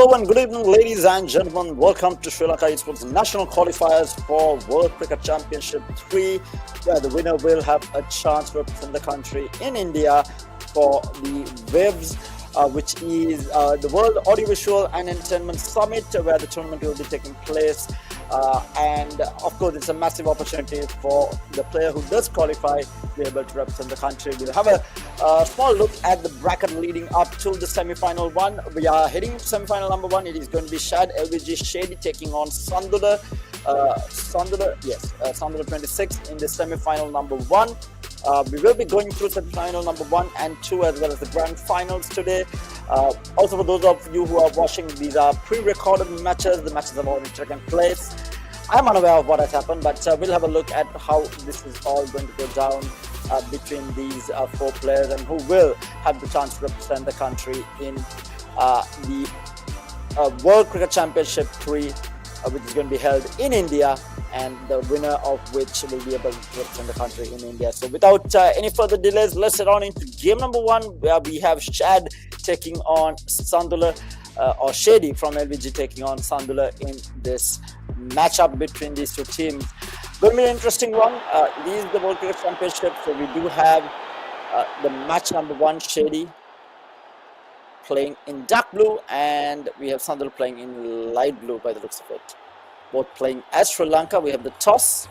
Hello and good evening, ladies and gentlemen. Welcome to Sri Lanka Esports National Qualifiers for World Cricket Championship 3, where the winner will have a chance to represent the country in India for the WIVS, which is the World Audiovisual and Entertainment Summit, where the tournament will be taking place. And of course, it's a massive opportunity for the player who does qualify to be able to represent the country. We'll have a small look at the bracket leading up to the semi-final one. We are heading to semi-final number 1. It is going to be Shad LVG Shady taking on Sandula. Sandula 26 in the semi-final number 1. We will be going through semi-final number 1 and 2 as well as the grand finals today. Also, for those of you who are watching, these are pre-recorded matches. The matches have already taken place. I'm unaware of what has happened, but we'll have a look at how this is all going to go down between these 4 players and who will have the chance to represent the country in the World Cricket Championship 3, which is going to be held in India, and the winner of which will be able to represent the country in India. So without any further delays, let's head on into game number 1, where we have Shad taking on Sandula, or Shady from LVG taking on Sandula in this matchup between these two teams. Going to be an interesting one. It is the World Cricket Championship, so we do have the match number 1, Shady playing in dark blue, and we have Sandula playing in light blue by the looks of it. Both playing as Sri Lanka. We have the toss.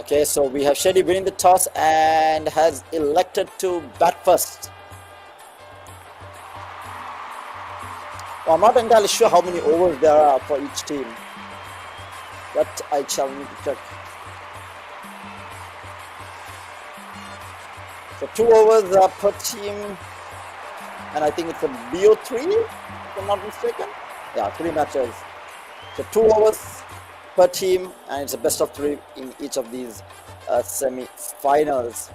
Okay, so we have Shady winning the toss and has elected to bat first. Well, I'm not entirely sure how many overs there are for each team. That I shall need to check. So 2 overs per team, and I think it's a BO3, if I'm not mistaken. Yeah, 3 matches. So 2 overs per team, and it's a best of 3 in each of these semi-finals.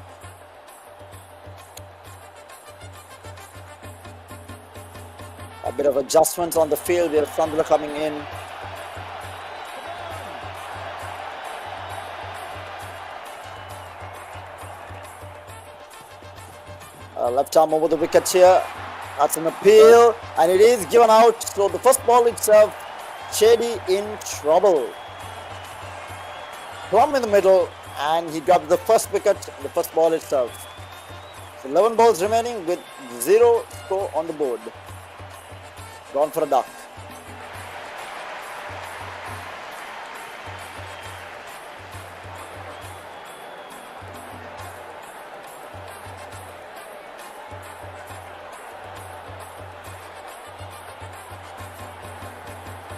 A bit of adjustments on the field. We have Sandula coming in. Left arm over the wicket here. That's an appeal, and it is given out. So the first ball itself, Shady in trouble. Plum in the middle, and he got the first wicket, the first ball itself. So 11 balls remaining with 0 score on the board. Gone for a duck.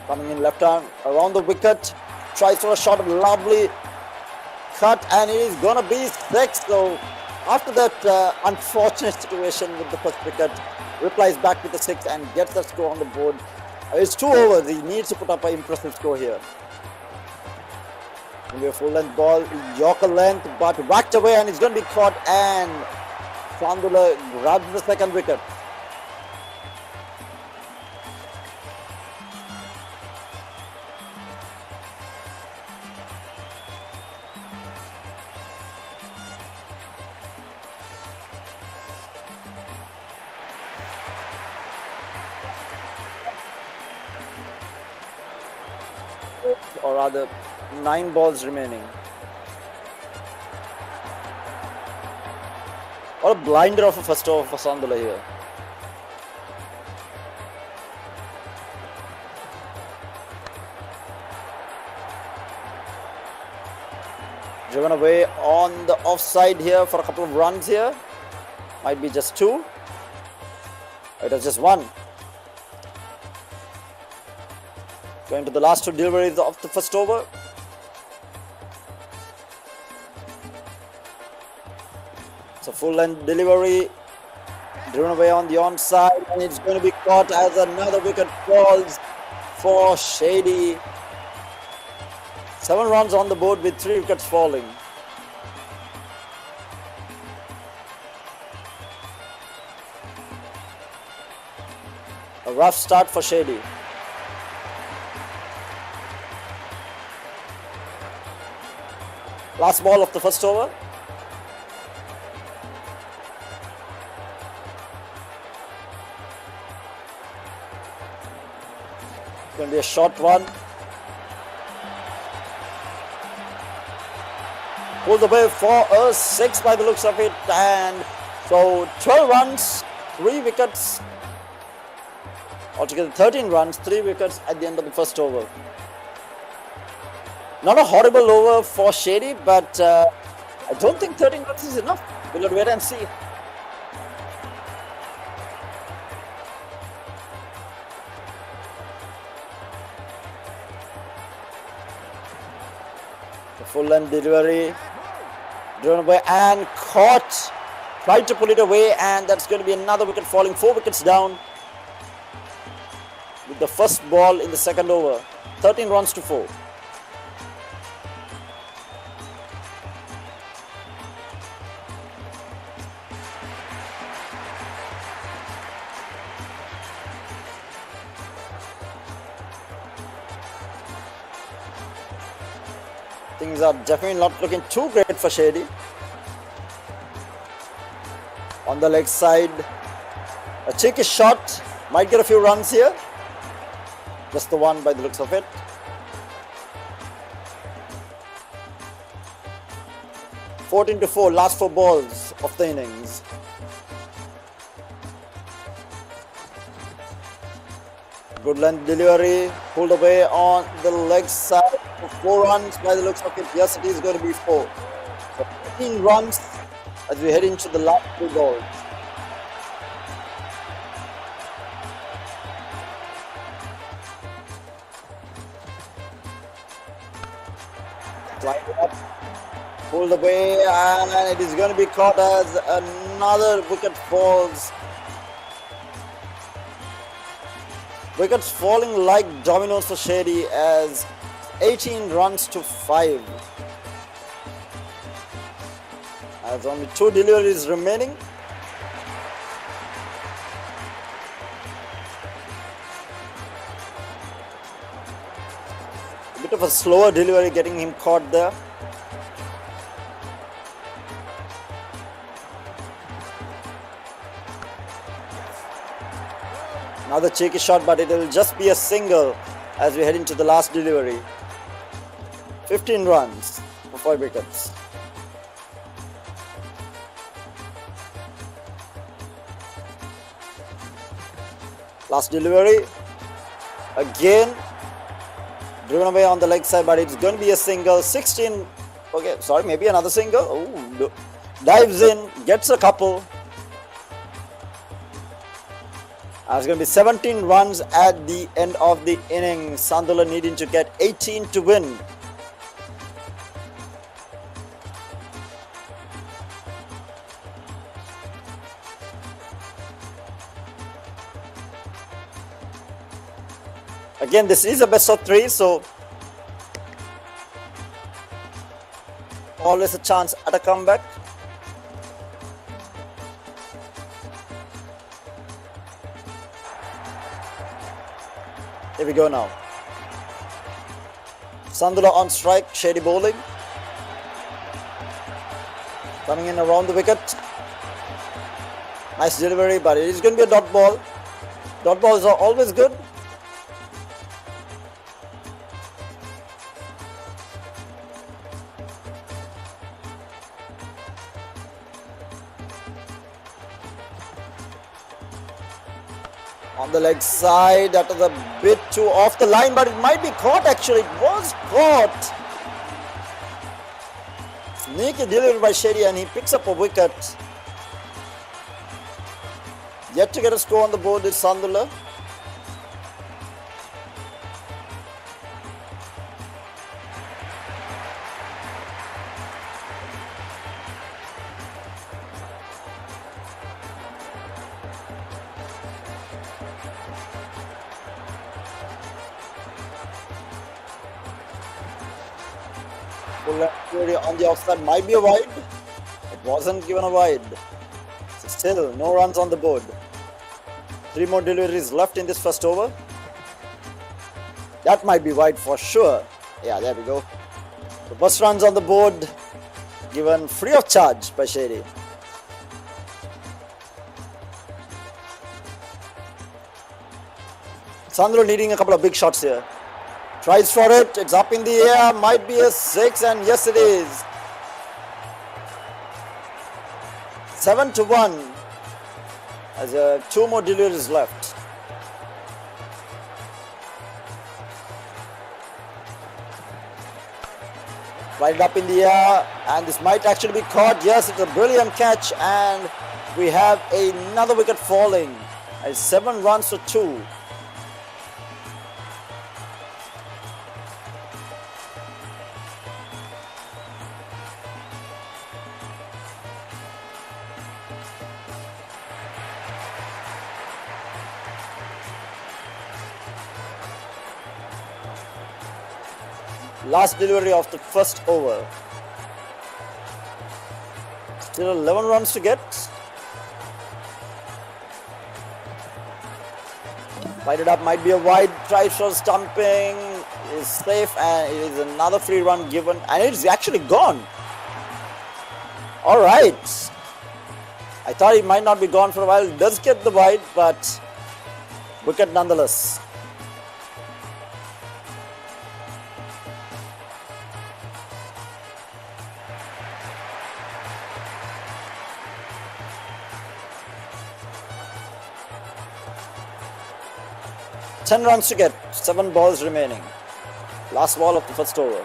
Coming in left arm around the wicket, tries for a shot, of lovely cut, and it is gonna be 6. So after that unfortunate situation with the first wicket, replies back with the 6 and gets the score on the board. It's 2 overs. He needs to put up an impressive score here. It'll be a full length ball, Yorker length, but whacked away, and it's gonna be caught, and Sandula grabs the second wicket. Or rather 9 balls remaining. What a blinder of a first over for Sandula here. Driven away on the offside here for a couple of runs here. Might be just 2. It was just 1. Going to the last 2 deliveries of the first over. So full length delivery, driven away on the onside, and it's going to be caught as another wicket falls for Shady. 7 runs on the board with 3 wickets falling. A rough start for Shady. Last ball of the first over. going to be a short one. Pulled away for a 6 by the looks of it. And so 12 runs, 3 wickets. Altogether 13 runs, 3 wickets at the end of the first over. Not a horrible over for Shady, but I don't think 13 runs is enough. We'll wait and see. The full length delivery, driven away and caught. Tried to pull it away, and that's going to be another wicket falling. 4 wickets down with the first ball in the second over. 13 runs to 4. Things are definitely not looking too great for Shady. On the leg side, a cheeky shot, might get a few runs here. Just the one by the looks of it. (14 to 4), last 4 balls of the innings. Good length delivery, pulled away on the leg side for 4 runs by the looks of it. Yes, it is going to be 4. So 15 runs as we head into the last 2 balls. Flying up, pulled away, and it is going to be caught as another wicket falls. Wickets falling like dominoes for Shady as 18 runs to 5. As only 2 deliveries remaining. A bit of a slower delivery getting him caught there. Another cheeky shot, but it will just be a single as we head into the last delivery. 15 runs for 5 wickets. Last delivery. Again, driven away on the leg side, but it's going to be a single. 16. Okay, sorry, maybe another single. Oh, dives in, gets a couple. It's going to be 17 runs at the end of the inning. Sandula needing to get 18 to win. Again, this is a best of 3, so always a chance at a comeback. Here we go now. Sandula on strike, Shady bowling. Coming in around the wicket. Nice delivery, but it is going to be a dot ball. Dot balls are always good. On the leg side, that was a bit too off the line, but it might be caught actually. It was caught. Sneaky delivery by Shady, and he picks up a wicket. Yet to get a score on the board is Sandula. On the offside might be a wide. It wasn't given a wide. So still no runs on the board. 3 more deliveries left in this first over. That might be wide for sure. Yeah, there we go. The first runs on the board given free of charge by Shady. Sandro needing a couple of big shots here. Tries for it. It's up in the air. Might be a 6, and yes, it is. 7-1. As 2 more deliveries left. Right up in the air, and this might actually be caught. Yes, it's a brilliant catch, and we have another wicket falling. 7 runs to 2. Last delivery of the first over. Still 11 runs to get. Fight it up, might be a wide. Tries for stumping. Is safe, and it is another free run given, and it's actually gone. Alright. I thought he might not be gone for a while. Does get the wide, but wicket nonetheless. Ten runs to get, 7 balls remaining. Last ball of the first over.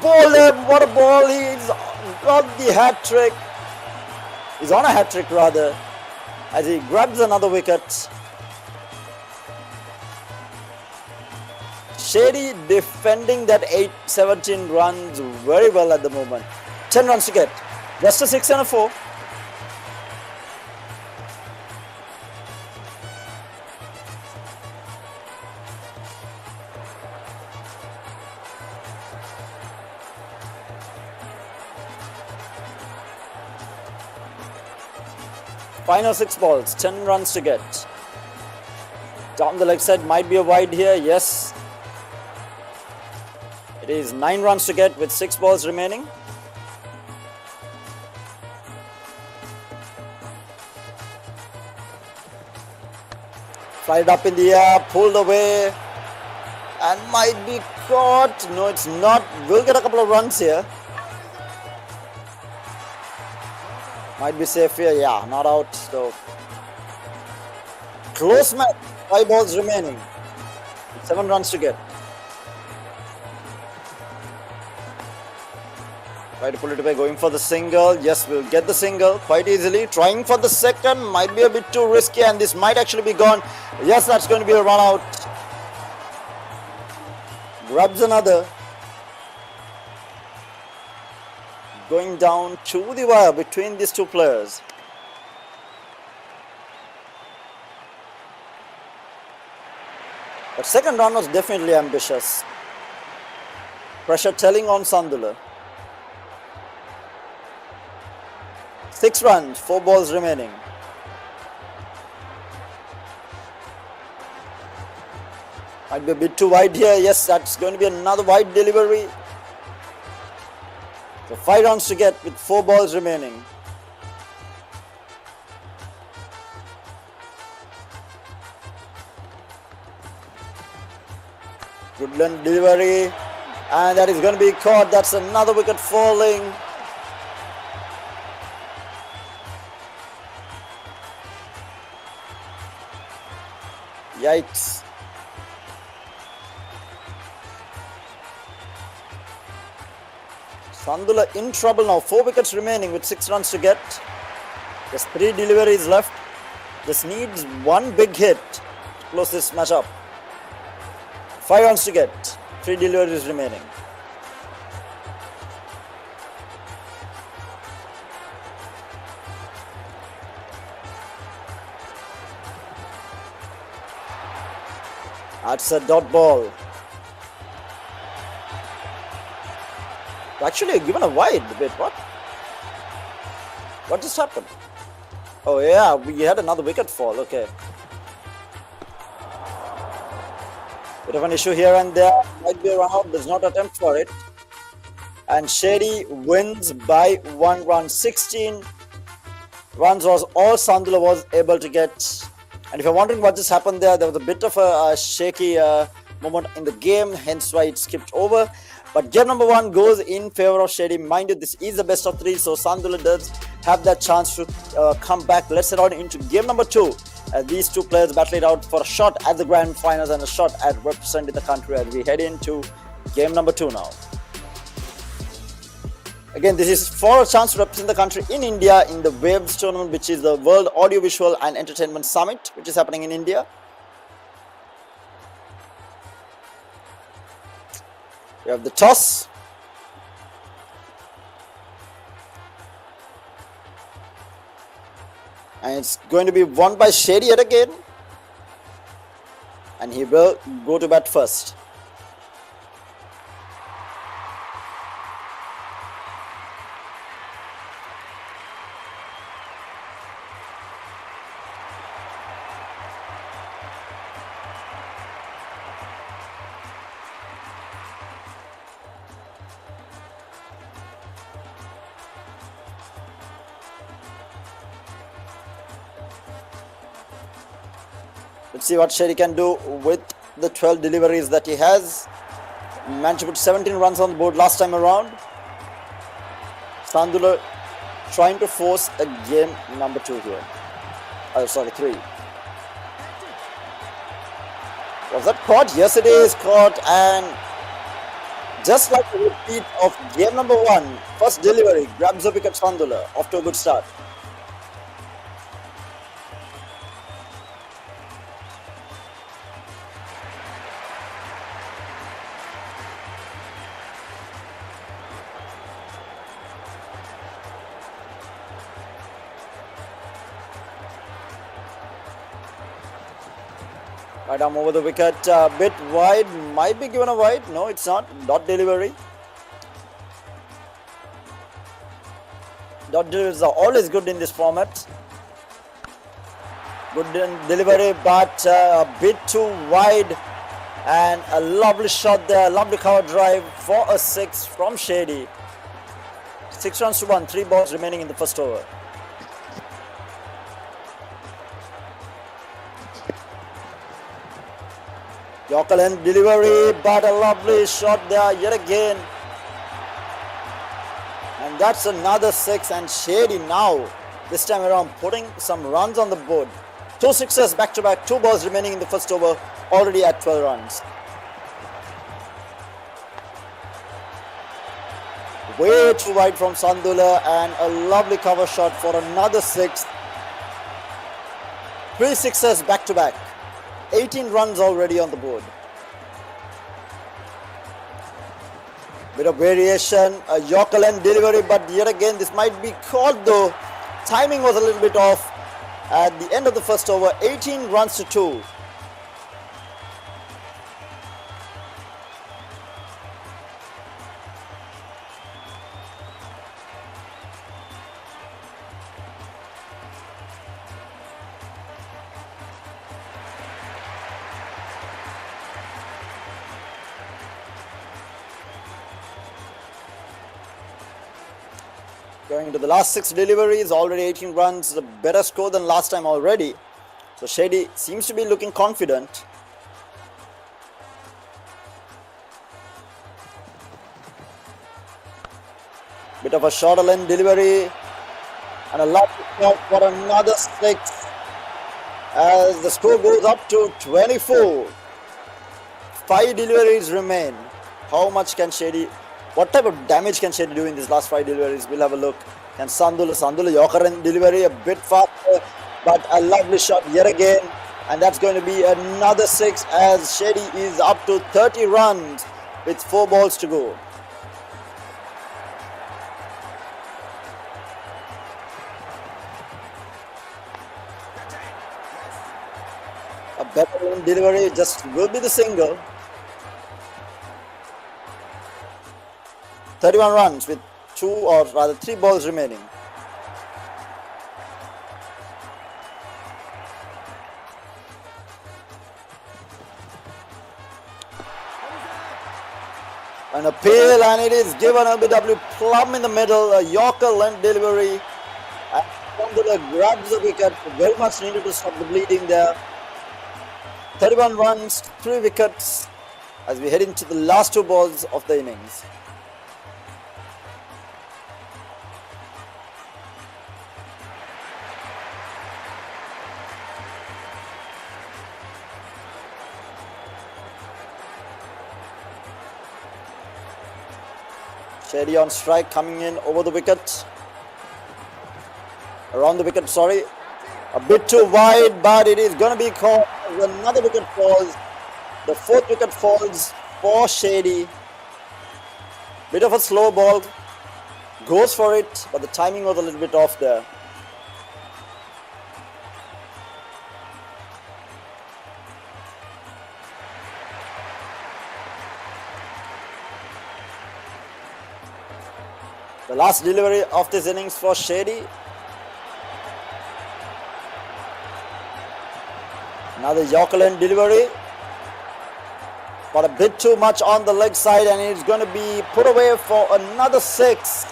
Bowled him, what a ball, he's got the hat trick. He's on a hat trick rather, as he grabs another wicket. Shady defending that 17 runs very well at the moment. 10 runs to get, just a 6 and a 4. Final 6 balls, 10 runs to get. Down the leg side, might be a wide here, yes. It is 9 runs to get with 6 balls remaining. Fired up in the air, pulled away, and might be caught. No, it's not. We'll get a couple of runs here. Might be safe here, yeah, not out. So close match, 5 balls remaining, 7 runs to get. Try to pull it away, going for the single. Yes, we'll get the single quite easily. Trying for the second, might be a bit too risky, and this might actually be gone. Yes, that's going to be a run out. Grabs another. Going down to the wire between these two players. But second run was definitely ambitious. Pressure telling on Sandula. 6 runs, 4 balls remaining. Might be a bit too wide here. Yes, that's going to be another wide delivery. So 5 runs to get with 4 balls remaining. Good delivery, and that is going to be caught. That's another wicket falling. Yikes. Sandula in trouble now. 4 wickets remaining with 6 runs to get. Just 3 deliveries left. Just needs 1 big hit to close this match up. 5 runs to get. 3 deliveries remaining. That's a dot ball. Actually, given a wide bit. What just happened? Oh yeah, we had another wicket fall. Okay. Bit of an issue here and there. Might be a run out. Does not attempt for it. And Shady wins by 1 run. 16 runs was all Sandula was able to get. And if you're wondering what just happened there was a bit of a shaky moment in the game, hence why it skipped over. But game number 1 goes in favor of Shady. Mind you, this is the best of 3, so Sandula does have that chance to come back. Let's head on into game number 2. These two players battle it out for a shot at the grand finals and a shot at representing the country as we head into game number 2 now. Again, this is for a chance to represent the country in India in the WAVES tournament, which is the World Audiovisual and Entertainment Summit, which is happening in India. We have the toss. And it's going to be won by Shady yet again. And he will go to bat first. Let's see what Shady can do with the 12 deliveries that he has. Managed to put 17 runs on the board last time around. Sandula trying to force a game number 2 here. Sorry, 3. Was that caught? Yes, it is caught. And just like the repeat of game number 1, first delivery grabs the wicket. Sandula off to a good start. Right arm over the wicket, a bit wide, might be given a wide. No, it's not. Dot delivery. Dot deliveries are always good in this format. Good delivery, but a bit too wide. And a lovely shot there, lovely cover drive for a 6 from Shady. 6 runs to 1, 3 balls remaining in the first over. Yorker length delivery, but a lovely shot there yet again. And that's another 6, and Shady now, this time around, putting some runs on the board. 2 sixes back to back, 2 balls remaining in the first over, already at 12 runs. Way too wide from Sandula, and a lovely cover shot for another 6. 3 sixes back to back. 18 runs already on the board. Bit of variation, a Yorker length delivery, but yet again this might be caught though. Timing was a little bit off at the end of the first over. 18 runs to 2. Going into the last 6 deliveries, already 18 runs, a better score than last time already. So Shady seems to be looking confident. Bit of a shorter length delivery, and a lovely shot for another 6 as the score goes up to 24. 5 deliveries remain. How much can Shady, what type of damage can Shady do in these last 5 deliveries? We'll have a look. And Sandula Yorker delivery a bit faster, but a lovely shot yet again. And that's going to be another 6 as Shady is up to 30 runs with 4 balls to go. A better delivery just will be the single. 31 runs with 2 or rather 3 balls remaining. An appeal, and it is given LBW plumb in the middle. A Yorker length delivery. Sandula grabs the wicket, very much needed to stop the bleeding there. 31 runs, 3 wickets as we head into the last 2 balls of the innings. Shady on strike, coming in over the wicket. Around the wicket, sorry. A bit too wide, but it is going to be caught. Another wicket falls. The 4th wicket falls for Shady. Bit of a slow ball. Goes for it, but the timing was a little bit off there. The last delivery of this innings for Shady. Another Yorkerland delivery. But a bit too much on the leg side, and it's going to be put away for another 6.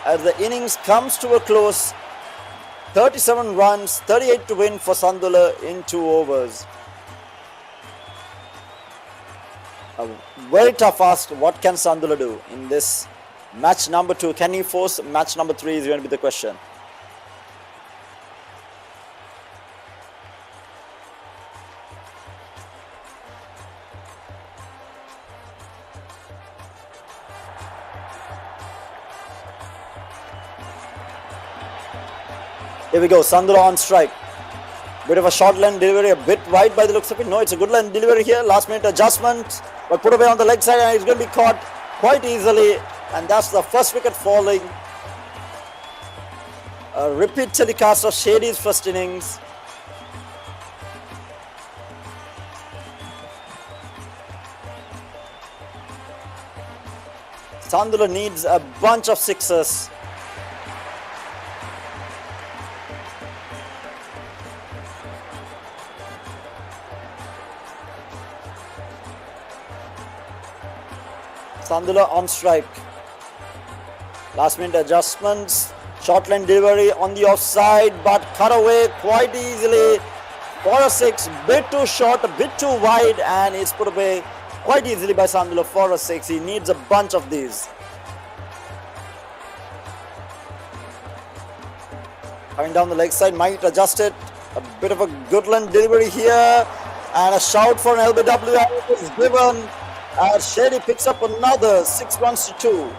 As the innings comes to a close. 37 runs, 38 to win for Sandula in 2 overs. A very tough ask. What can Sandula do in this match number 2? Can he force match number 3 is going to be the question. Here we go, Sandula on strike. Bit of a short line delivery, a bit wide by the looks of it. No, it's a good line delivery here. Last minute adjustment, but put away on the leg side, and it's going to be caught quite easily. And that's the first wicket falling. A repeat telecast of Shady's first innings. Sandula needs a bunch of sixes. Sandula on strike. Last minute adjustments. Short line delivery on the offside, but cut away quite easily for a 6. Bit too short, a bit too wide, and it's put away quite easily by Sandula for a 6. He needs a bunch of these. Coming down the leg side, might adjust it. A bit of a good line delivery here, and a shout for an LBW is given. Shady picks up another 6 runs to 2.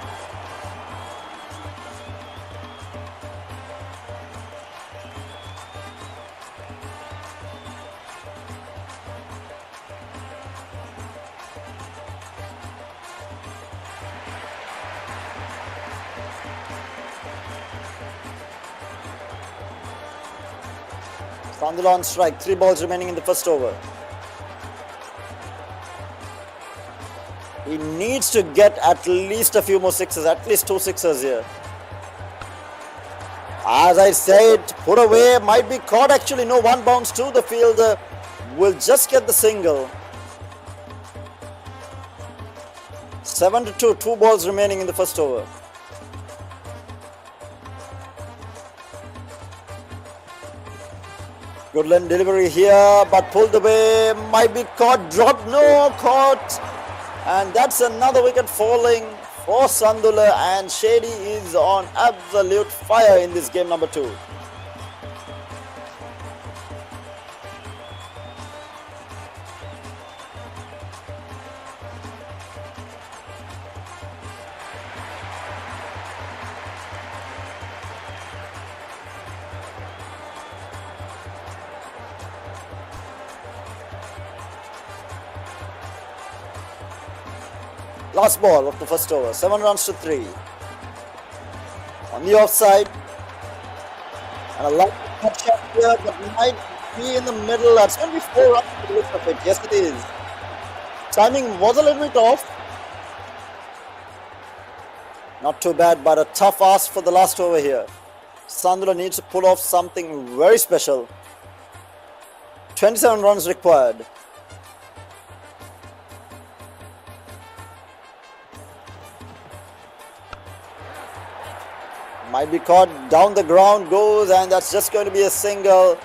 Sandula on strike, 3 balls remaining in the first over. He needs to get at least a few more sixes, at least 2 sixes here. As I said, put away, might be caught actually. No, 1 bounce to the fielder. Will just get the single. 7 to 2, 2 balls remaining in the first over. Good line delivery here, but pulled away, might be caught, dropped, no, caught. And that's another wicket falling for Sandula, and Shady is on absolute fire in this game number 2. Last ball of the first over, 7 runs to 3. On the offside. And a lot of shot here, but might be in the middle. That's going to be 4 runs to the looks of it. Yes, it is. Timing was a little bit off. Not too bad, but a tough ask for the last over here. Sandula needs to pull off something very special. 27 runs required. Might be caught down the ground, goes, and that's just going to be a single.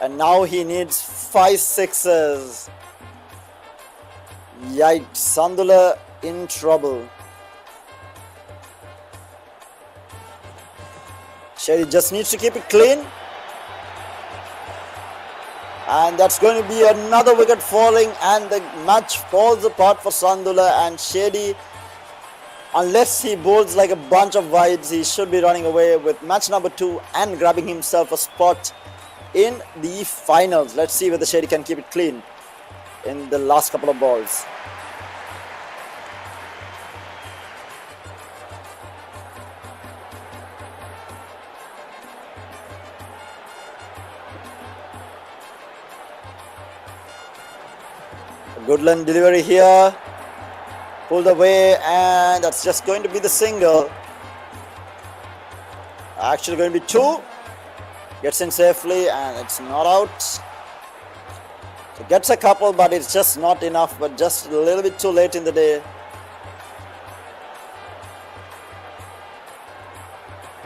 And now he needs 5 sixes. Yikes, Sandula in trouble. Sherry just needs to keep it clean. And that's going to be another wicket falling, and the match falls apart for Sandula. And Shady, unless he bowls like a bunch of wides, he should be running away with match number 2 and grabbing himself a spot in the finals. Let's see whether Shady can keep it clean in the last couple of balls. Good line delivery here, pulled away, and that's just going to be the single. Actually going to be 2, gets in safely, and it's not out. So gets a couple, but it's just not enough, but just a little bit too late in the day.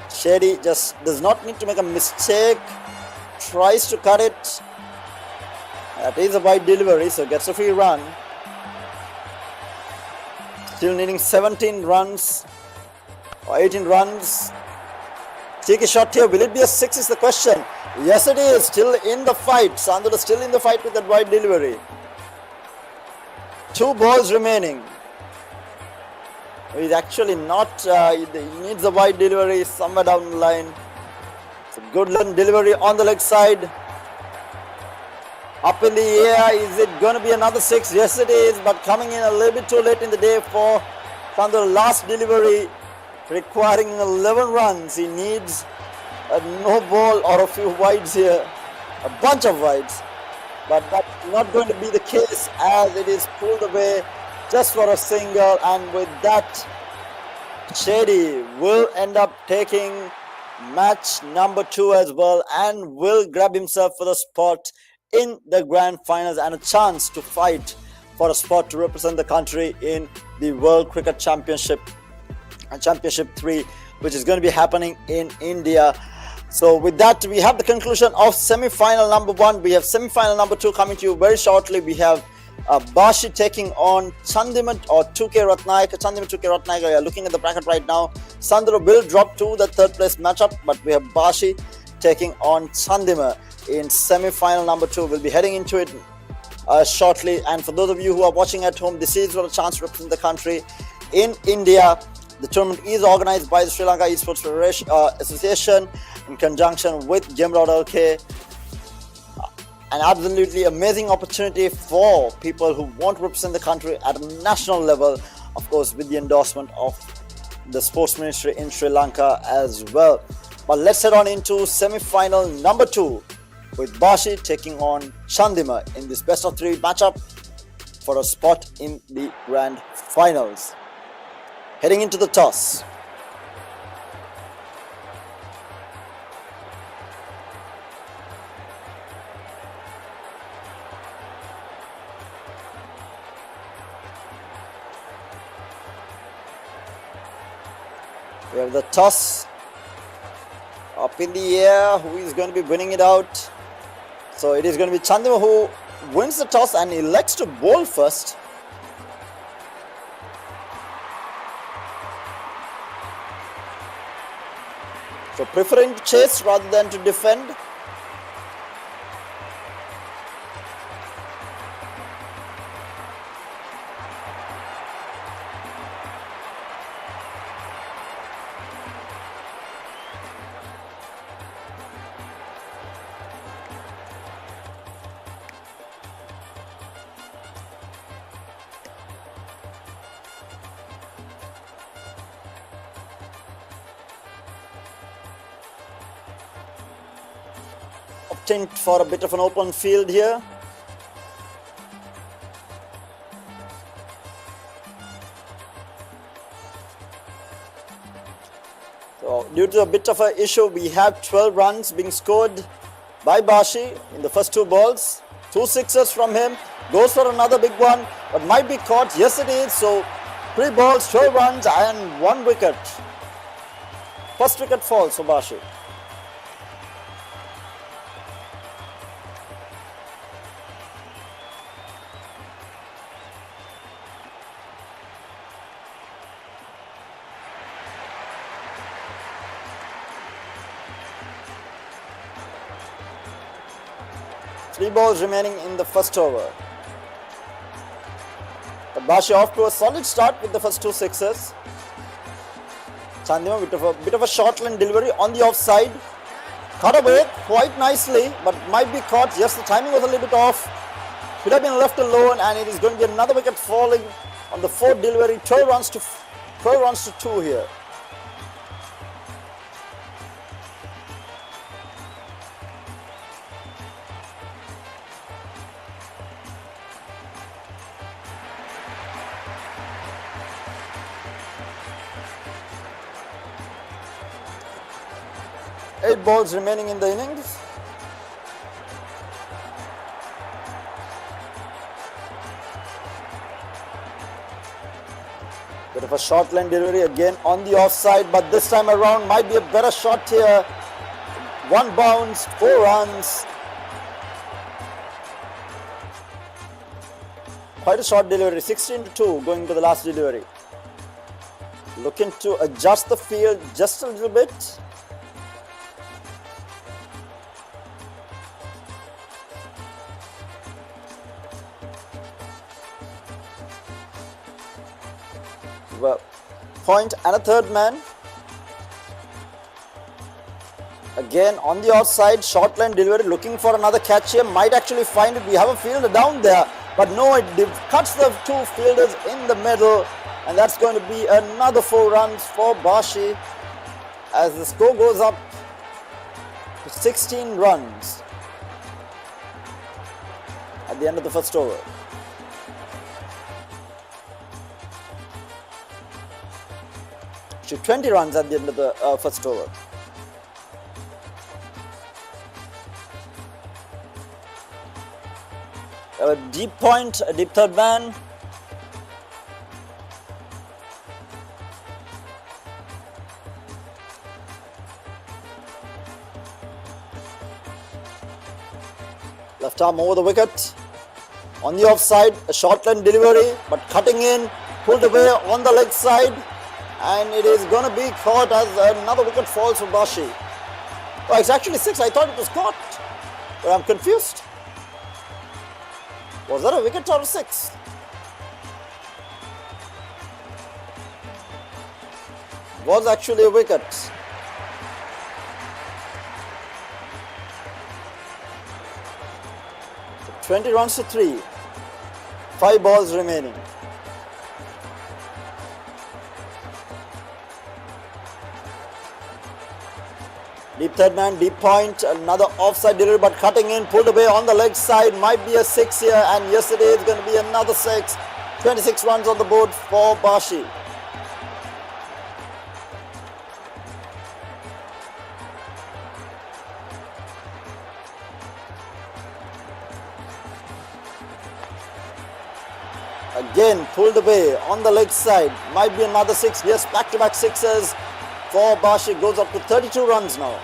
Shady just does not need to make a mistake, tries to cut it. That is a wide delivery, so gets a free run. Still needing 17 runs or 18 runs. Cheeky shot here. Will it be a 6 is the question. Yes, it is. Still in the fight. Sandula still in the fight with that wide delivery. 2 balls remaining. He's actually not. He needs a wide delivery somewhere down the line. It's a good delivery on the leg side. Up in the air, is it going to be another 6? Yes, it is, but coming in a little bit too late in the day for Sandula. Last delivery requiring 11 runs. He needs a no ball or a few wides here, a bunch of wides, but that's not going to be the case as it is pulled away just for a single. And with that, Shady will end up taking match number 2 as well and will grab himself for the spot in the grand finals and a chance to fight for a spot to represent the country in the World Cricket Championship and Championship 3, which is going to be happening in India. So with that, we have the conclusion of semi-final number 1. We have semi-final number 2 coming to you very shortly. We have Bashi taking on Chandima or 2K Ratnayaka. Chandima 2K Ratnayaka. We are looking at the bracket right now. Sandula will drop to the 3rd place matchup, but we have Bashi taking on Chandima in semi-final number 2. We'll be heading into it shortly. And for those of you who are watching at home, this is for a chance to represent the country in India. The tournament is organized by the Sri Lanka Esports Association in conjunction with Gamer.LK. An absolutely amazing opportunity for people who want to represent the country at a national level, of course with the endorsement of the Sports Ministry in Sri Lanka as well. But let's head on into semi-final number 2 with Bashi taking on Chandima in this best of 3 matchup for a spot in the grand finals. Heading into the toss. We have the toss up in the air. Who is going to be winning it out? So it is going to be Chandima who wins the toss and elects to bowl first. So preferring to chase rather than to defend. Opting for a bit of an open field here. So due to a bit of an issue, we have 12 runs being scored by Bashi in the first 2 balls. 2 sixes from him. Goes for another big one, but might be caught. Yes, it is. So 3 balls, 12 runs and 1 wicket. First wicket falls for Bashi. Three balls remaining in the first over. But Bashi off to a solid start with the first 2 sixes. Chandima with a bit of a short line delivery on the offside. Caught away quite nicely, but might be caught. Yes, the timing was a little bit off. Should have been left alone, and it is going to be another wicket falling on the 4th delivery. 12 runs to 2 here. Eight balls remaining in the innings. Bit of a short line delivery again on the offside, but this time around might be a better shot here. 1 bounce, 4 runs. Quite a short delivery, 16 to 2 going to the last delivery. Looking to adjust the field just a little bit. Well, point and a third man. Again on the outside, short line delivery, looking for another catch here. Might actually find it. We have a fielder down there, but no, it cuts the 2 fielders in the middle, and that's going to be another 4 runs for Bashi as the score goes up to 16 runs at the end of the first over. To 20 runs at the end of the first over. A deep point, a deep third man. Left arm over the wicket. On the offside, a short line delivery, but cutting in, pulled away on the leg side. And it is going to be caught as another wicket falls for Bashi. Oh, it's actually 6. I thought it was caught. But I'm confused. Was that a wicket or a 6? Was actually a wicket. So 20 runs to 3. 5 balls remaining. Deep third man, deep point, another offside delivery, but cutting in, pulled away on the leg side, might be a 6 here, and yesterday it's going to be another 6. 26 runs on the board for Bashi. Again, pulled away on the leg side, might be another 6. Yes, back-to-back 6s for Bashi, goes up to 32 runs now.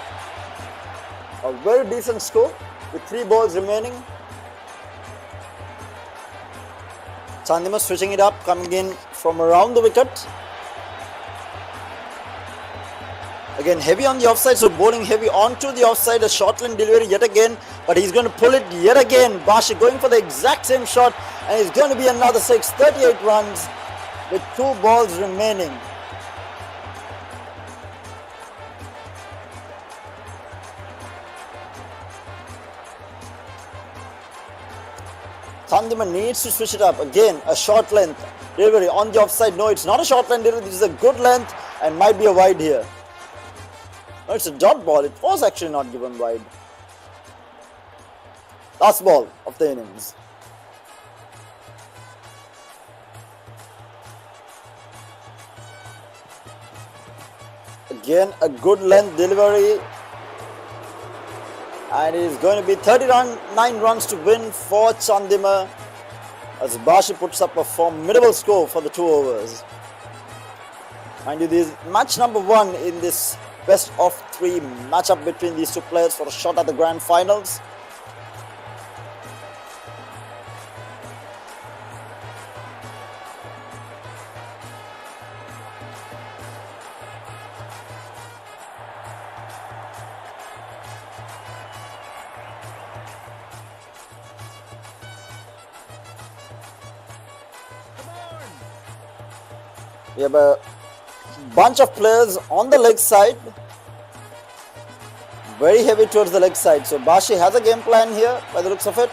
A very decent score with 3 balls remaining. Chandima switching it up, coming in from around the wicket. Again, heavy on the offside, so bowling heavy onto the offside. A short line delivery yet again, but he's going to pull it yet again. Bashi going for the exact same shot, and it's going to be another 6. 38 runs with 2 balls remaining. Chandima needs to switch it up. Again, a short length delivery on the offside. No, it's not a short line delivery. This is a good length and might be a wide here. No, it's a dot ball. It was actually not given wide. Last ball of the innings. Again, a good length delivery. And it is going to be 39 runs to win for Chandima as Bashi puts up a formidable score for the 2 overs. Mind you, this is match number 1 in this best of 3 matchup between these two players for a shot at the grand finals. We have a bunch of players on the leg side, very heavy towards the leg side. So Bashi has a game plan here by the looks of it.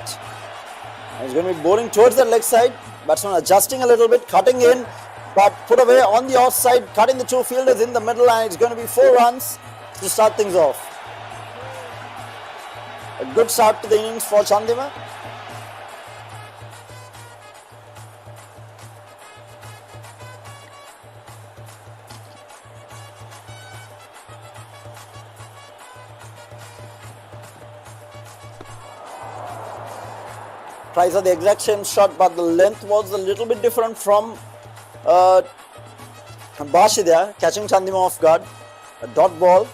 And he's going to be bowling towards the leg side. Batsman adjusting a little bit, cutting in, but put away on the offside, cutting the two fielders in the middle, and it's going to be 4 runs to start things off. A good start to the innings for Chandima. Tries are the exact same shot, but the length was a little bit different from Bashi there, catching Chandima off guard. A dot ball.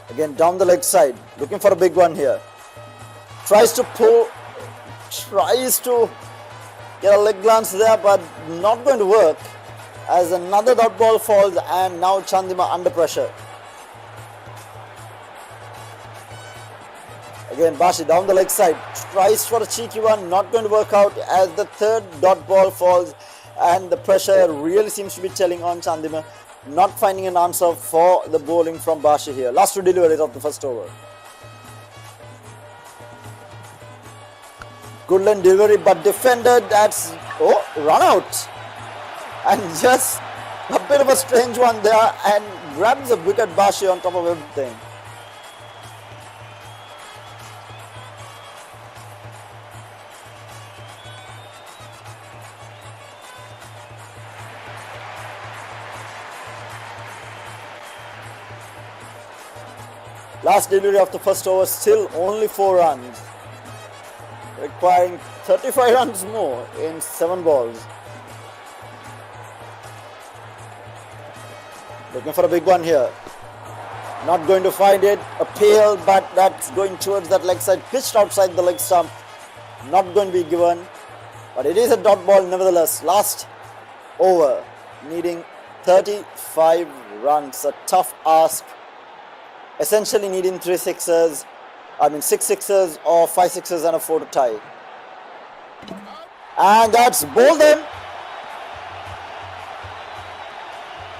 Again down the leg side, looking for a big one here. Tries to pull, tries to get a leg glance there, but not going to work as another dot ball falls, and now Chandima under pressure. Again, Bashi down the leg side, tries for a cheeky one, not going to work out as the third dot ball falls, and the pressure really seems to be telling on Chandima, not finding an answer for the bowling from Bashi here. Last 2 deliveries of the first over. Good line delivery, but defended, that's, run out. And just a bit of a strange one there, and grabs a wicket Bashi on top of everything. Last delivery of the first over, still only 4 runs. Requiring 35 runs more in 7 balls. Looking for a big one here. Not going to find it. A pale, but that's going towards that leg side. Pitched outside the leg stump. Not going to be given. But it is a dot ball nevertheless. Last over, needing 35 runs. A tough ask. Essentially needing 6 sixes or 5 sixes and a 4 to tie. And that's bowled in.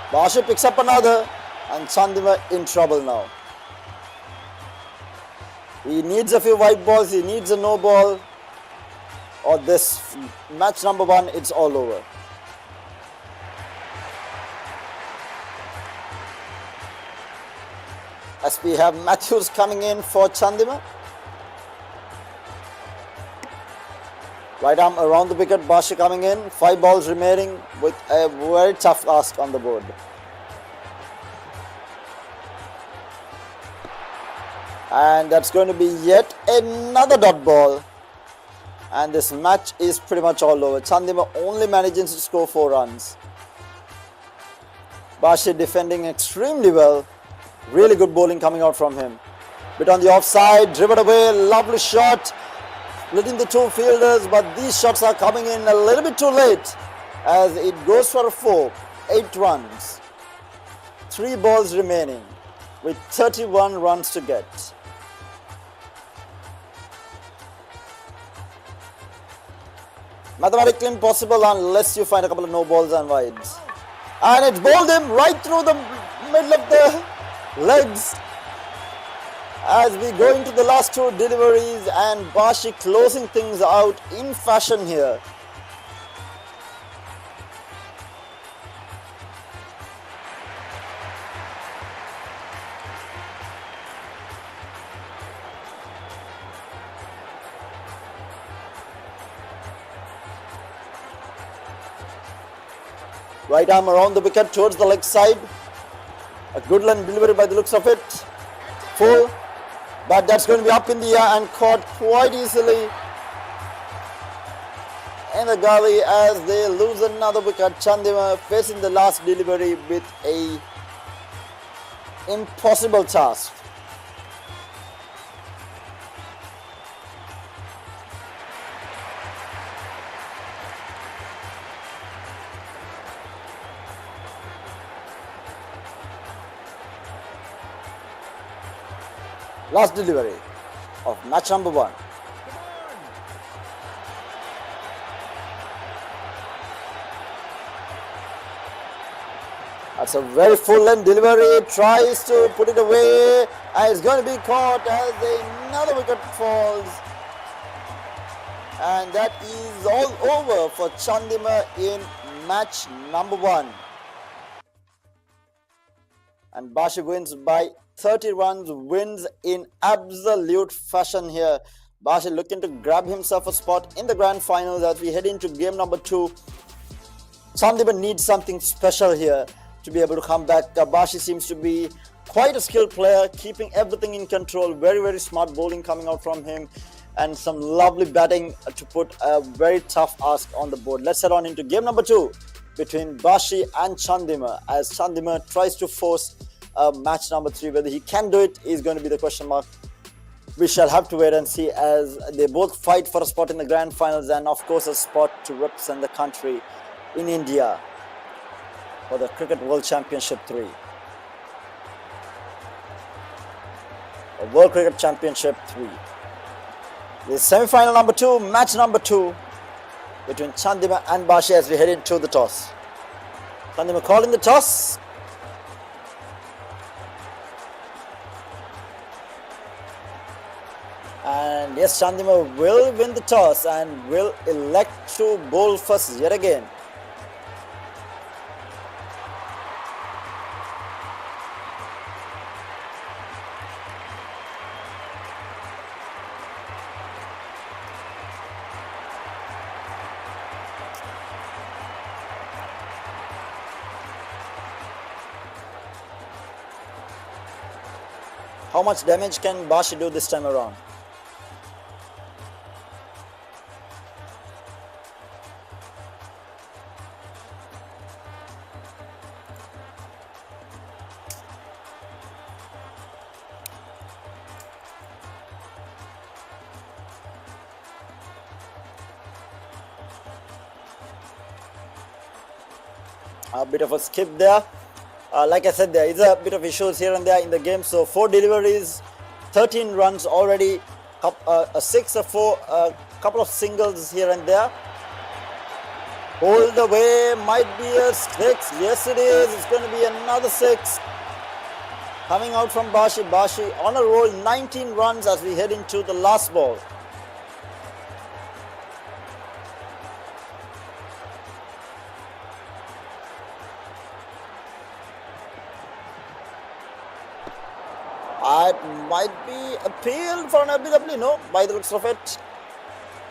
Bashi picks up another, and Chandima in trouble now. He needs a few white balls, he needs a no ball, or this match number 1, it's all over. As we have Matthews coming in for Chandima. Right arm around the wicket, Bashi coming in. 5 balls remaining with a very tough ask on the board. And that's going to be yet another dot ball. And this match is pretty much all over. Chandima only managing to score 4 runs. Bashi defending extremely well. Really good bowling coming out from him. Bit on the offside, driven away, lovely shot. Splitting the 2 fielders, but these shots are coming in a little bit too late as it goes for a 4. 8 runs. 3 balls remaining with 31 runs to get. Mathematically impossible unless you find a couple of no balls and wides. And it's bowled him right through the middle of the legs as we go into the last 2 deliveries, and Bashi closing things out in fashion here. Right arm around the wicket towards the leg side. A good line delivery by the looks of it. Full. But that's going to be up in the air and caught quite easily. in the gully as they lose another wicket. Chandima facing the last delivery with a impossible task. Last delivery of match number 1. That's a very full-length delivery. Tries to put it away, and it's going to be caught as another wicket falls. And that is all over for Chandima in match number 1. And Bashi wins by 30 runs, wins in absolute fashion here. Bashi looking to grab himself a spot in the grand finals as we head into game number 2. Chandima needs something special here to be able to come back. Bashi seems to be quite a skilled player, keeping everything in control. Very, very smart bowling coming out from him, and some lovely batting to put a very tough ask on the board. Let's head on into game number 2 between Bashi and Chandima, as Chandima tries to force match number 3. Whether he can do it is going to be the question mark. We shall have to wait and see as they both fight for a spot in the grand finals, and of course a spot to represent the country in India for the Cricket World Championship 3. The World Cricket Championship 3. The semi-final number 2, match number 2 between Chandima and Bashi as we head into the toss. Chandima calling the toss. And yes, Chandima will win the toss and will elect to bowl first yet again. How much damage can Bashi do this time around? A bit of a skip there. Like I said, there is a bit of issues here and there in the game. So 4 deliveries, 13 runs already, a 6, a 4, a couple of singles here and there. Hold away, might be a 6. Yes, it is. It's going to be another 6. Coming out from Bashi. Bashi on a roll, 19 runs as we head into the last ball. It might be appealed for an LBW, no, by the looks of it.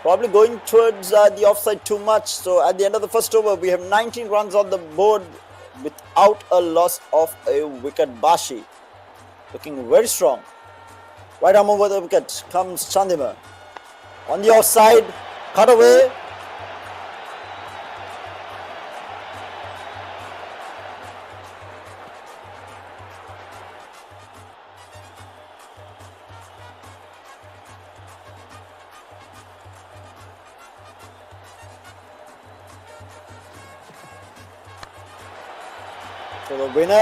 Probably going towards the offside too much. So at the end of the first over, we have 19 runs on the board without a loss of a wicket. Bashi looking very strong. Right arm over the wicket comes Chandima. On the offside, cut away. So the winner,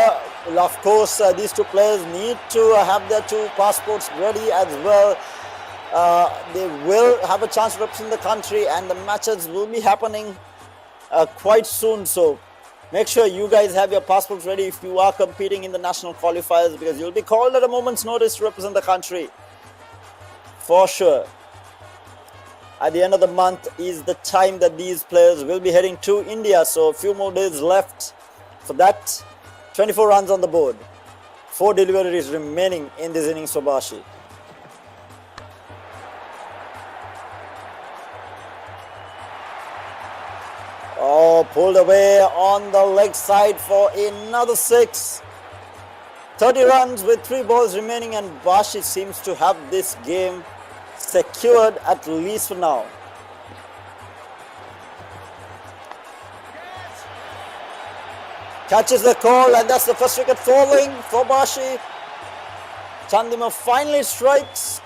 well, of course, these two players need to have their 2 passports ready as well. They will have a chance to represent the country, and the matches will be happening quite soon. So make sure you guys have your passports ready if you are competing in the national qualifiers, because you'll be called at a moment's notice to represent the country for sure. At the end of the month is the time that these players will be heading to India. So a few more days left for that. 24 runs on the board. 4 deliveries remaining in this innings for Bashi. Oh, pulled away on the leg side for another 6. 30 runs with 3 balls remaining, and Bashi seems to have this game secured at least for now. Catches the call, and that's the first wicket falling for Bashi. Chandima finally strikes.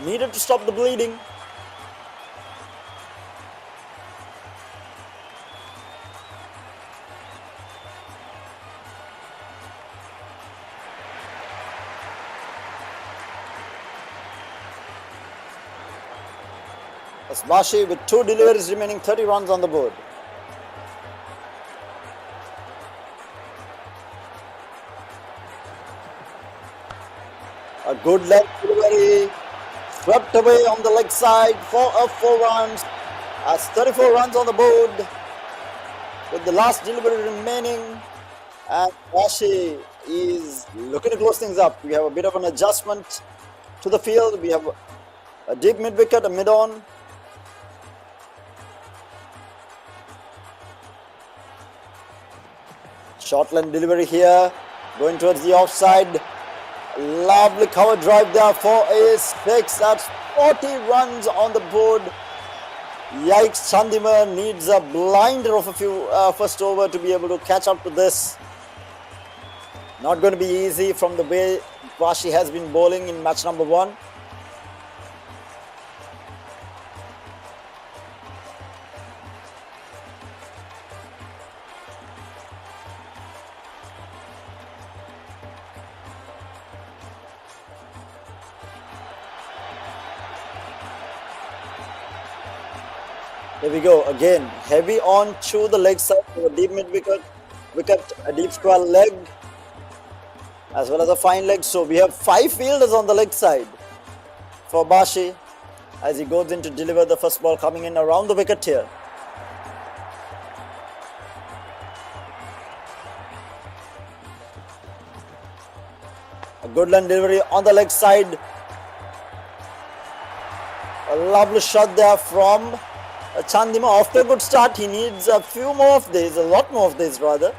Needed to stop the bleeding. As Bashi with 2 deliveries remaining, 30 runs on the board. A good leg delivery, swept away on the leg side for 4 runs. As 34 runs on the board with the last delivery remaining, and Bashi is looking to close things up. We have a bit of an adjustment to the field. We have a deep mid wicket, a mid on. Short line delivery here, going towards the offside. Lovely cover drive there for a 6. That's 40 runs on the board. Yikes, Chandima needs a blinder of a few first over to be able to catch up to this. Not going to be easy from the way Bashi has been bowling in match number 1. There we go again, heavy on to the leg side for a deep mid wicket, a deep square leg, as well as a fine leg. So we have 5 fielders on the leg side for Bashi as he goes in to deliver the first ball coming in around the wicket here. A good line delivery on the leg side. A lovely shot there from Chandima. After a good start, he needs a few more of these, a lot more of these rather.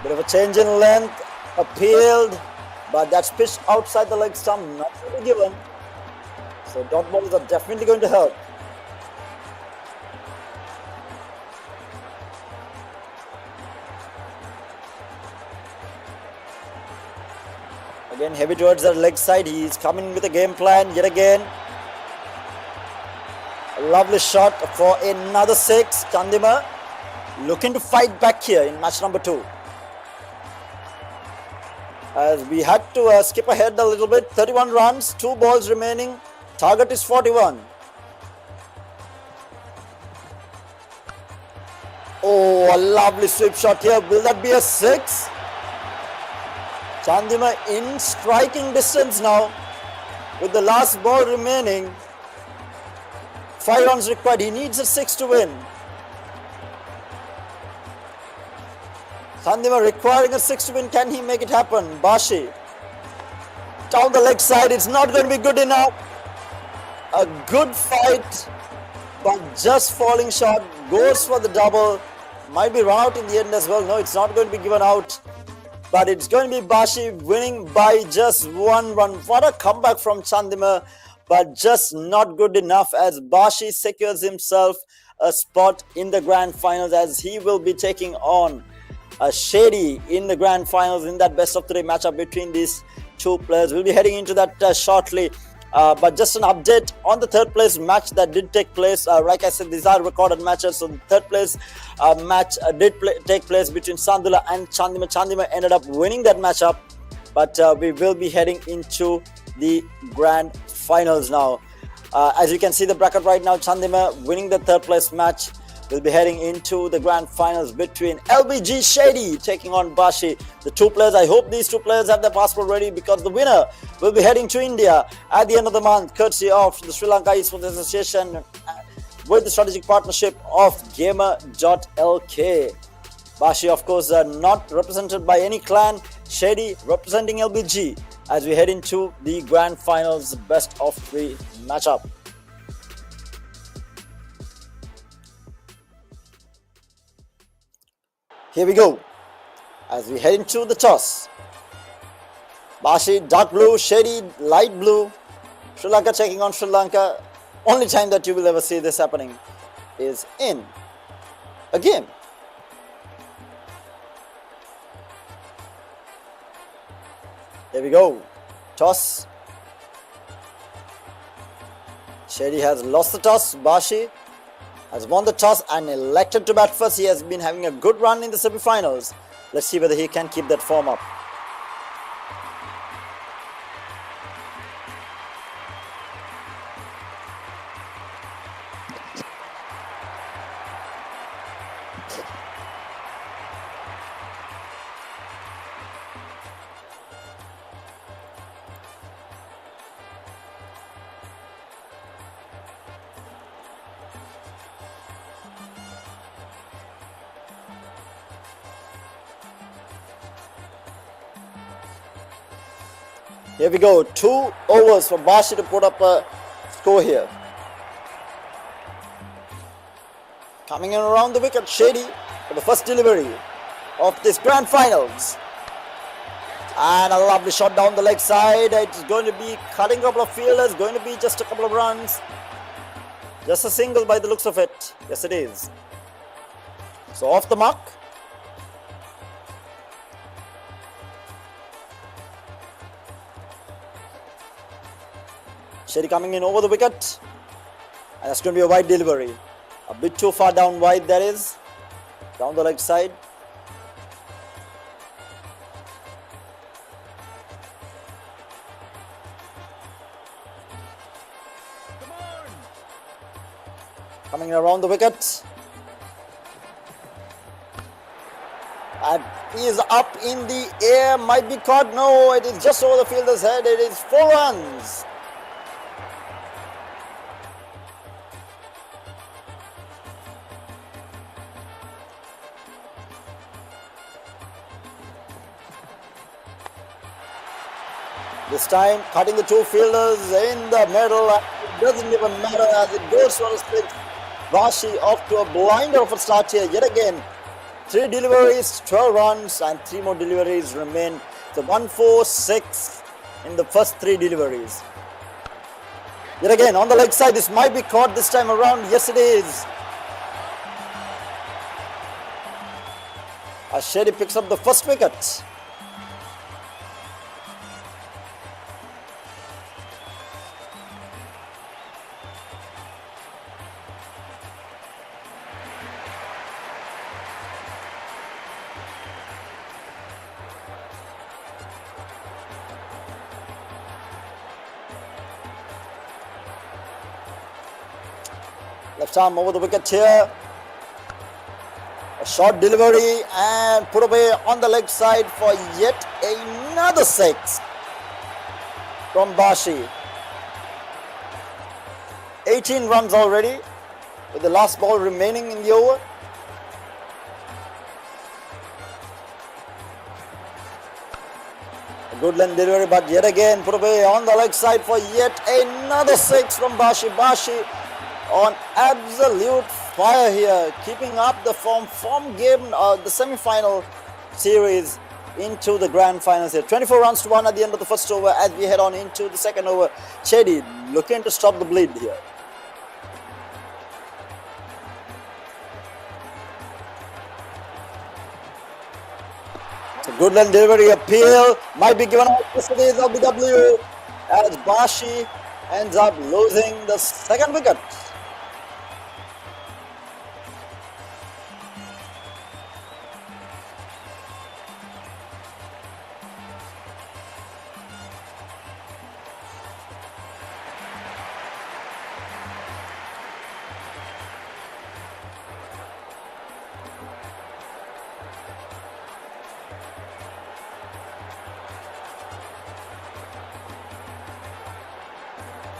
Bit of a change in length, appealed, but that's pitched outside the leg stump, not to be given. So dot balls are definitely going to help. Again, heavy towards the leg side. He's coming with a game plan yet again. A lovely shot for another 6. Chandima looking to fight back here in match number 2. As we had to skip ahead a little bit. 31 runs, 2 balls remaining. Target is 41. Oh, a lovely sweep shot here. Will that be a 6? Chandima in striking distance now with the last ball remaining. 5 runs required. He needs a 6 to win. Chandima requiring a 6 to win. Can he make it happen? Bashi down the leg side. It's not going to be good enough. A good fight, but just falling short. Goes for the double. Might be run out in the end as well. No, it's not going to be given out. But it's going to be Bashi winning by just 1 run. What a comeback from Chandima, but just not good enough as Bashi secures himself a spot in the grand finals as he will be taking on a Shady in the grand finals in that best of 3 matchup between these 2 players. We'll be heading into that shortly. But just an update on the 3rd place match that did take place. Like I said, these are recorded matches. So the 3rd place match did take place between Sandula and Chandima. Chandima ended up winning that matchup. But we will be heading into the grand finals now. As you can see the bracket right now, Chandima winning the 3rd place match. We'll be heading into the grand finals between LBG Shady taking on Bashi. The 2 players, I hope these 2 players have their passport ready because the winner will be heading to India at the end of the month, courtesy of the Sri Lanka Esports Association with the strategic partnership of Gamer.LK. Bashi, of course, not represented by any clan. Shady representing LBG as we head into the grand finals best of 3 matchup. Here we go, as we head into the toss. Bashi, dark blue, shady, light blue. Sri Lanka checking on Sri Lanka. Only time that you will ever see this happening is in a game. Here we go. Toss. Shady has lost the toss. Bashi has won the toss and elected to bat first. He has been having a good run in the semi-finals. Let's see whether he can keep that form up. Here we go, 2 overs for Bashi to put up a score here. Coming in around the wicket, Shady for the first delivery of this grand finals. And a lovely shot down the leg side. It's going to be cutting a couple of fielders, going to be just a couple of runs. Just a single by the looks of it. Yes, it is. So off the mark. Shady coming in over the wicket, and that's going to be a wide delivery. A bit too far down wide, that is. Down the leg side. Coming around the wicket. And he is up in the air, might be caught. No, it is just over the fielder's head. It is 4 runs. This time, cutting the 2 fielders in the middle. It doesn't even matter as it goes for a 6. Bashi off to a blinder of a start here. Yet again, 3 deliveries, 12 runs, and 3 more deliveries remain. So 1, 4, 6 in the first 3 deliveries. Yet again, on the leg side, this might be caught this time around. Yes, it is. As Shady picks up the first wicket. Left arm over the wicket here. A short delivery and put away on the leg side for yet another 6 from Bashi. 18 runs already with the last ball remaining in the over. A good length delivery, but yet again put away on the leg side for yet another 6 from Bashi. Bashi on absolute fire here, keeping up the form game, the semi-final series into the grand finals here. 24 runs to 1 at the end of the first over as we head on into the second over. Shady looking to stop the bleed here. It's a good length delivery, appeal might be given out. This is LBW as Bashi ends up losing the second wicket.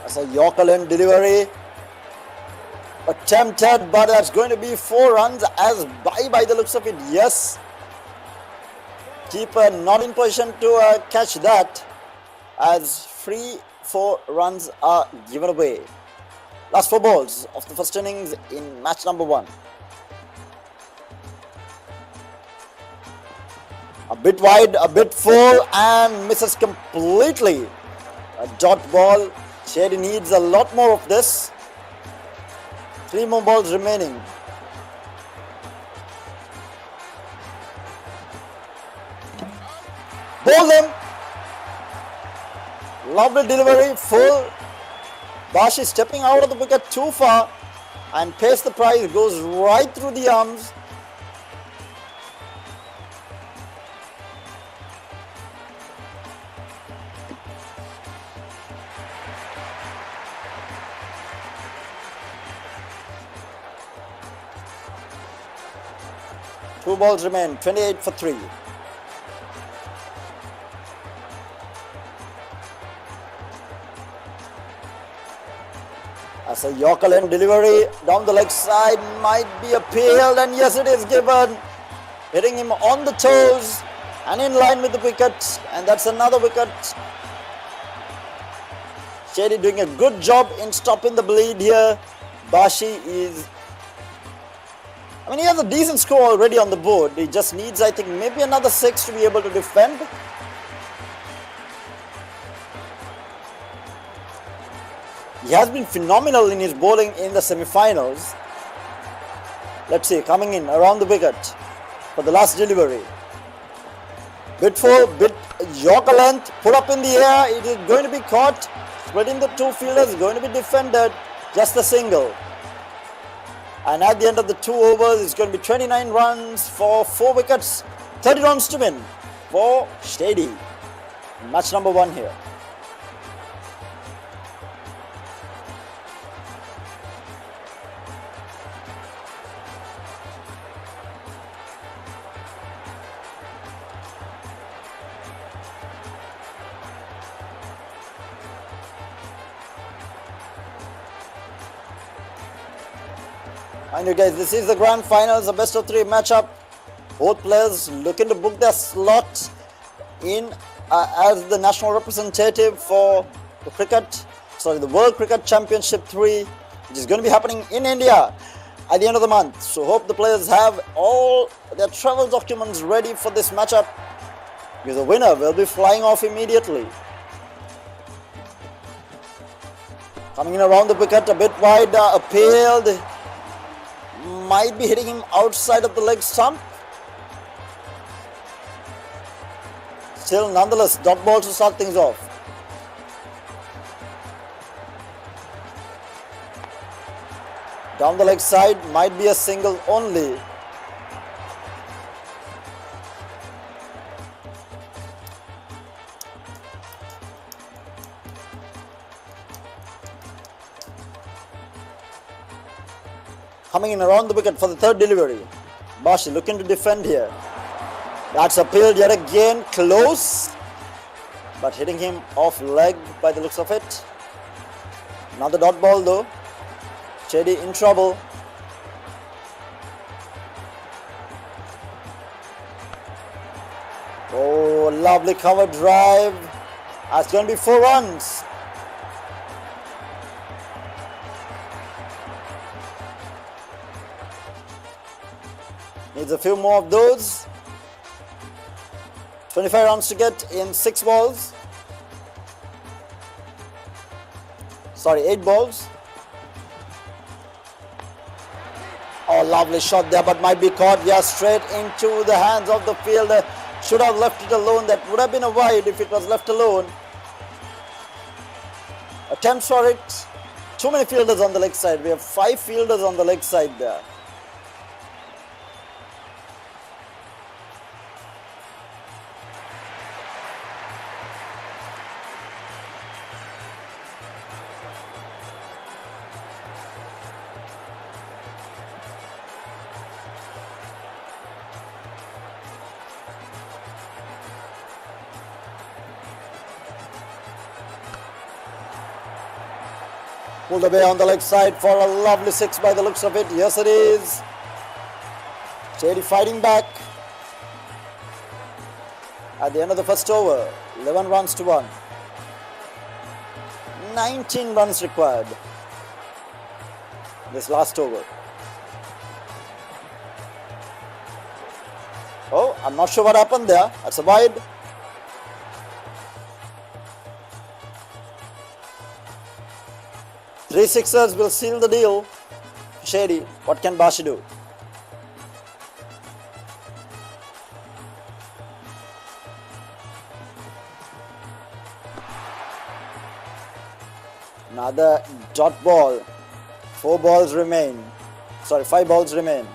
That's a Yorker length delivery. Attempted, but that's going to be 4 runs as by the looks of it. Yes. Keeper not in position to catch that as free 4 runs are given away. Last 4 balls of the first innings in match number 1. A bit wide, a bit full, and misses completely. A dot ball. Shady needs a lot more of this. 3 more balls remaining. Ball them. Lovely delivery, full. Bashi stepping out of the wicket too far and pace the prize, goes right through the arms. Two balls remain, 28 for 3. As a Yorker lane delivery down the leg side might be appealed, and yes, it is given. Hitting him on the toes and in line with the wicket, and that's another wicket. Shady doing a good job in stopping the bleed here. Bashi is, he has a decent score already on the board. He just needs, I think, maybe another 6 to be able to defend. He has been phenomenal in his bowling in the semi-finals. Let's see, coming in around the wicket for the last delivery. Bit full, bit Yorker length, put up in the air. It is going to be caught. Spreading the 2 fielders, going to be defended. Just a single. And at the end of the 2 overs, it's going to be 29 runs for 4 wickets. 30 runs to win for Shady. Match number 1 here. Mind you guys, this is the grand finals, a best of 3 matchup. Both players looking to book their slot in as the national representative for the World Cricket Championship 3, which is going to be happening in India at the end of the month. So hope the players have all their travel documents ready for this matchup, because the winner will be flying off immediately. Coming in around the wicket, a bit wide, appealed. Might be hitting him outside of the leg stump. Still, nonetheless, dot ball to start things off. Down the leg side, might be a single only. Coming in around the wicket for the 3rd delivery. Bashi looking to defend here. That's appealed yet again, close, but hitting him off leg by the looks of it. Another dot ball though. Shady in trouble. Oh, lovely cover drive. That's going to be 4 runs. Needs a few more of those. 25 runs to get in 6 balls. Sorry, 8 balls. Oh, lovely shot there, but might be caught. Yeah, straight into the hands of the fielder. Should have left it alone. That would have been a wide if it was left alone. Attempts for it. Too many fielders on the leg side. We have 5 fielders on the leg side there. Pulled away on the leg side for a lovely 6 by the looks of it. Yes, it is. Shady fighting back. At the end of the first over, 11 runs to 1. 19 runs required this last over. Oh, I'm not sure what happened there. That's a wide. Three sixers will seal the deal. Shady, what can Bashi do? Another dot ball. 4 balls remain. Sorry, 5 balls remain.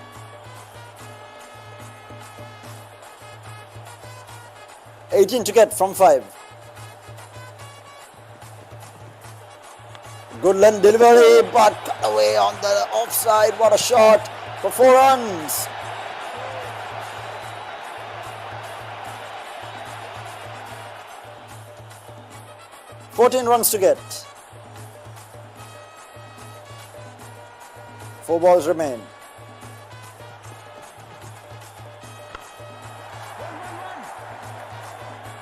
$18 to get from 5. Good length delivery, but cut away on the offside. What a shot for 4 runs. $14 runs to get. 4 balls remain.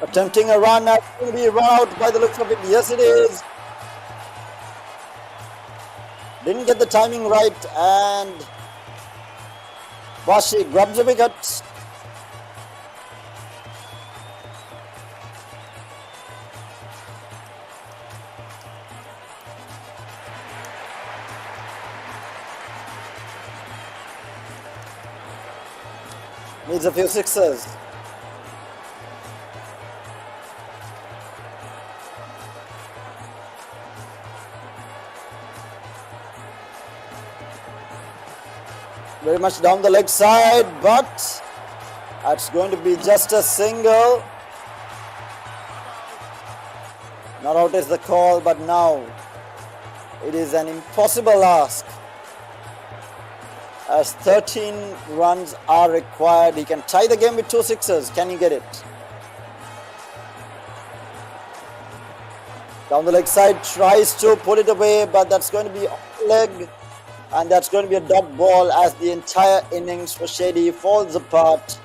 Attempting a run, that's going to be run out by the looks of it. Yes, it is. Didn't get the timing right, and Bashi grabs a wicket. Needs a few sixes. Very much down the leg side, but that's going to be just a single. Not out is the call, but now it is an impossible ask, as 13 runs are required. He can tie the game with 2 sixes. Can he get it? Down the leg side, tries to pull it away, but that's going to be off the leg. And that's going to be a dot ball, as the entire innings for Shady falls apart.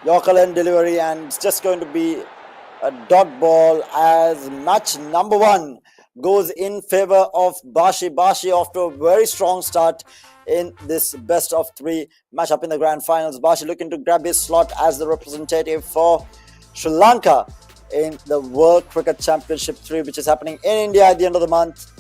Yorker length delivery, and it's just going to be a dot ball, as match number 1 goes in favor of Bashi. Bashi off to a very strong start in this best of 3 matchup in the grand finals. Bashi looking to grab his slot as the representative for Sri Lanka in the World Cricket Championship 3, which is happening in India at the end of the month.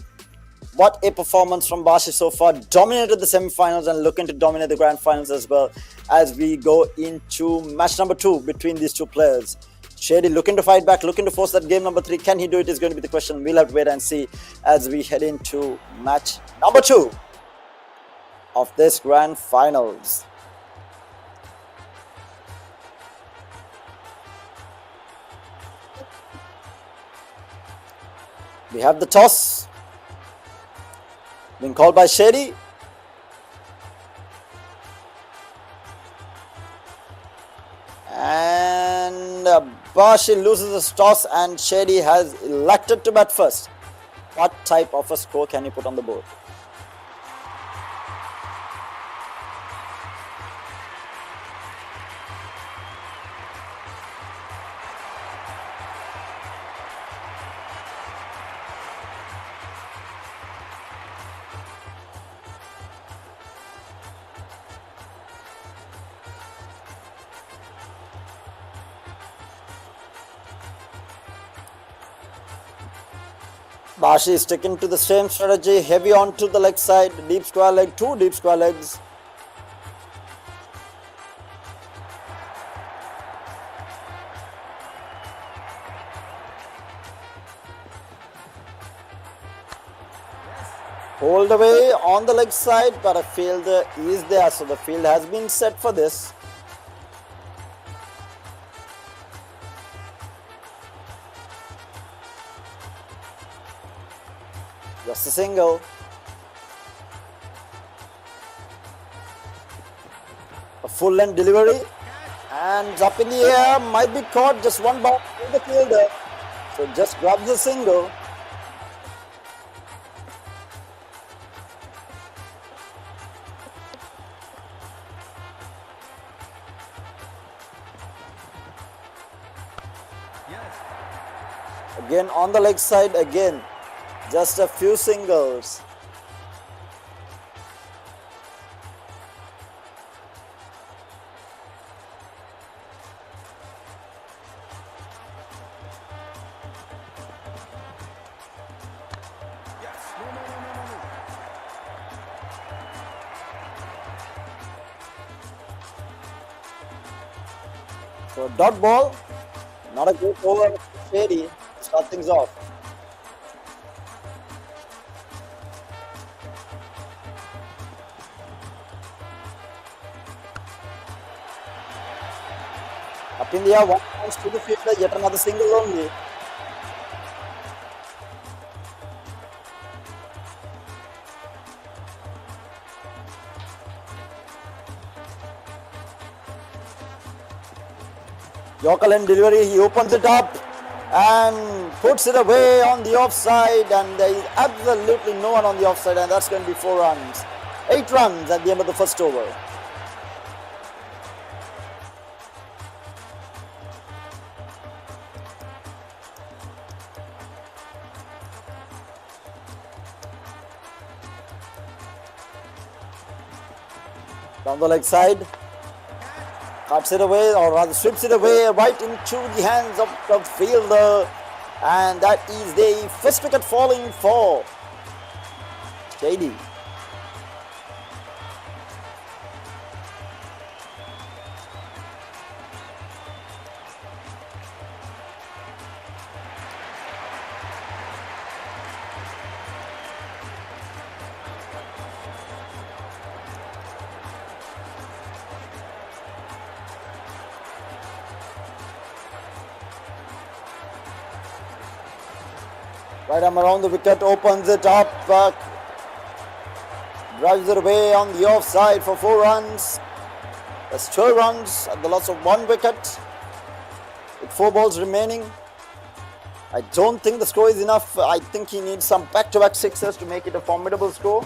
What a performance from Bashi so far. Dominated the semi-finals and looking to dominate the grand finals as well, as we go into match number 2 between these 2 players. Shady looking to fight back, looking to force that game number 3. Can he do it is going to be the question. We'll have to wait and see as we head into match number 2 of this grand finals. We have the toss being called by Shady. And Bashi loses his toss, and Shady has elected to bat first. What type of a score can he put on the board? Bashi is sticking to the same strategy, heavy onto the leg side, deep square leg, 2 deep square legs. Hold away on the leg side, but a fielder is there, so the field has been set for this. Just a single. A full length delivery, and up in the air, might be caught. Just one bounce to the fielder, so just grabs the single. Again on the leg side, again just a few singles. So dot ball, not a good over Shady to start things off. Up in the air, one bounce to the fielder, yet another single only. Yorker and delivery, he opens it up and puts it away on the offside, and there is absolutely no one on the offside, and that's going to be 4 runs. 8 runs at the end of the first over. Down the leg side, cuts it away, or rather sweeps it away right into the hands of the fielder, and that is the first wicket falling for Shady. Right arm around the wicket, opens it up, drives it away on the offside for 4 runs. That's 12 runs at the loss of 1 wicket with 4 balls remaining. I don't think the score is enough. I think he needs some back-to-back sixes to make it a formidable score.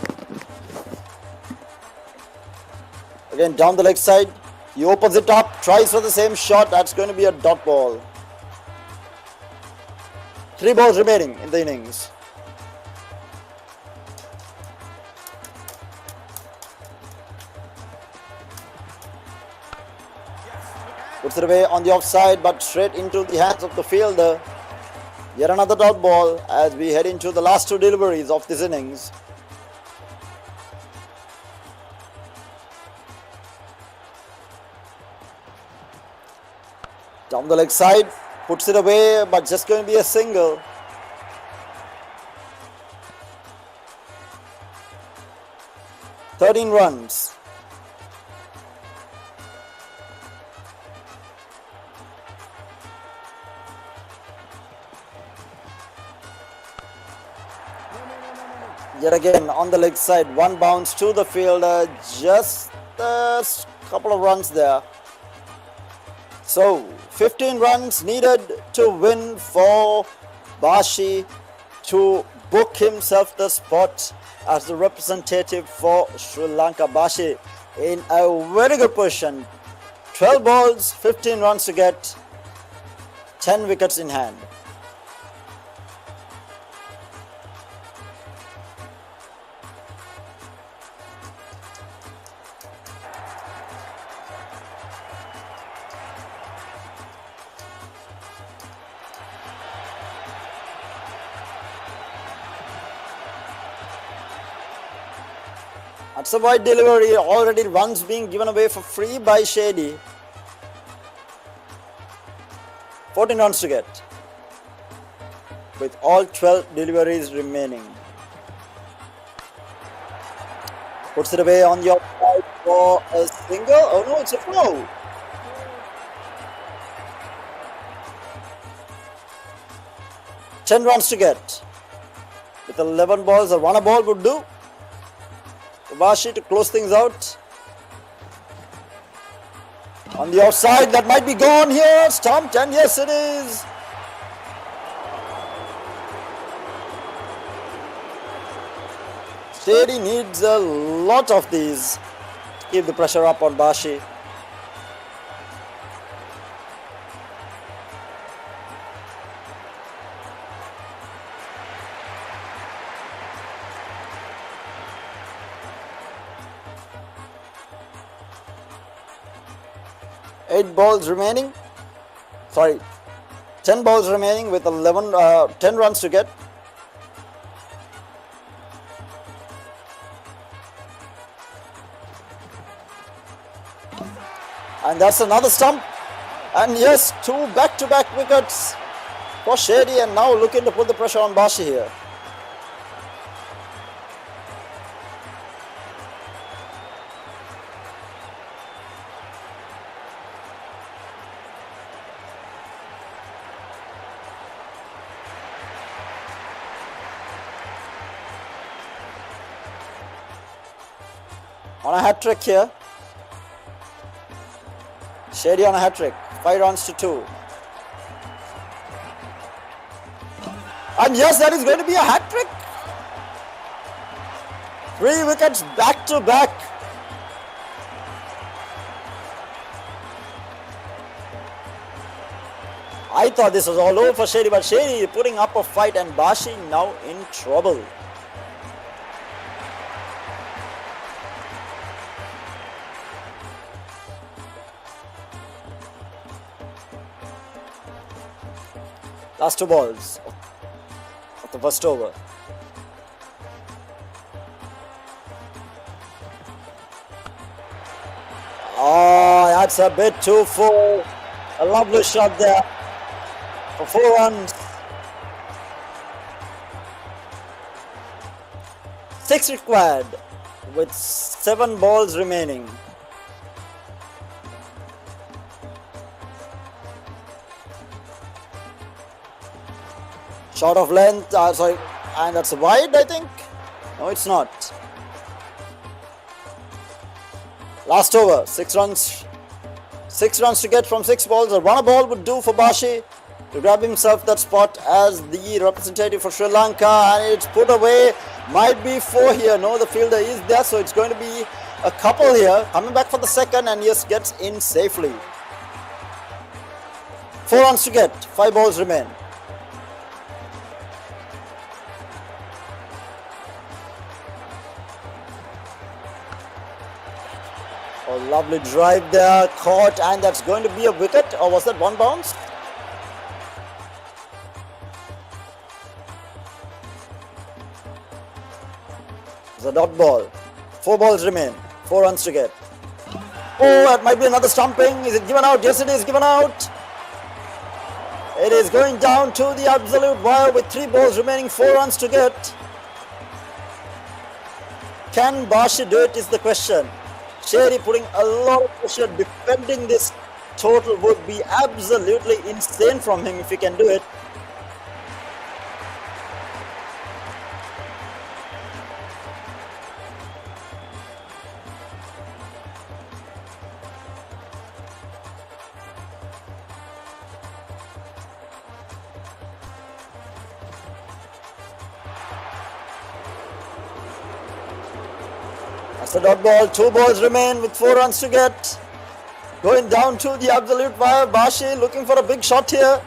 Again, down the leg side, he opens it up, tries for the same shot. That's going to be a dot ball. 3 balls remaining in the innings. Puts it away on the offside, but straight into the hands of the fielder. Yet another dot ball as we head into the last 2 deliveries of this innings. Down the leg side, puts it away, but just going to be a single. "13 runs. Yet again on the leg side, 1 bounce to the fielder, just a couple of runs there. So 15 runs needed to win for Bashi to book himself the spot as the representative for Sri Lanka. Bashi in a very good position. 12 balls, 15 runs to get, 10 wickets in hand. That's a wide delivery, already runs being given away for free by Shady. 14 runs to get with all 12 deliveries remaining. Puts it away on the outside for a single. Oh no, it's a foul. Ten runs to get. With 11 balls, a runner ball would do. Bashi to close things out. On the offside, that might be gone here. Stumped, and yes, it is. Shady needs a lot of these to keep the pressure up on Bashi. 8 balls remaining. Sorry, 10 balls remaining with 10 runs to get. And that's another stump. And yes, 2 back-to-back wickets for Shady, and now looking to put the pressure on Bashi here. On a hat-trick here. Shady on a hat-trick. 5 runs to 2. And yes, that is going to be a hat-trick. 3 wickets back-to-back. I thought this was all over for Shady, but Shady putting up a fight, and Bashi now in trouble. Last 2 balls of the first over. Oh, that's a bit too full. A lovely shot there for 4 runs. 6 required with 7 balls remaining. Short of length, and that's wide, I think. No, it's not. Last over, 6 runs. 6 runs to get from 6 balls. A runner ball would do for Bashi to grab himself that spot as the representative for Sri Lanka, and it's put away. Might be 4 here. No, the fielder is there, so it's going to be a couple here. Coming back for the second, and yes, gets in safely. 4 runs to get. 5 balls remain. Oh, lovely drive there, caught, and that's going to be a wicket, or was that 1 bounce? It's a dot ball. 4 balls remain, 4 runs to get. Oh, that might be another stumping. Is it given out? Yes, it is given out. It is going down to the absolute wire with 3 balls remaining, 4 runs to get. Can Bashi do it is the question. Shady putting a lot of pressure, defending this total would be absolutely insane from him if he can do it. That's a dot ball. 2 balls remain with 4 runs to get. Going down to the absolute wire. Bashi looking for a big shot here.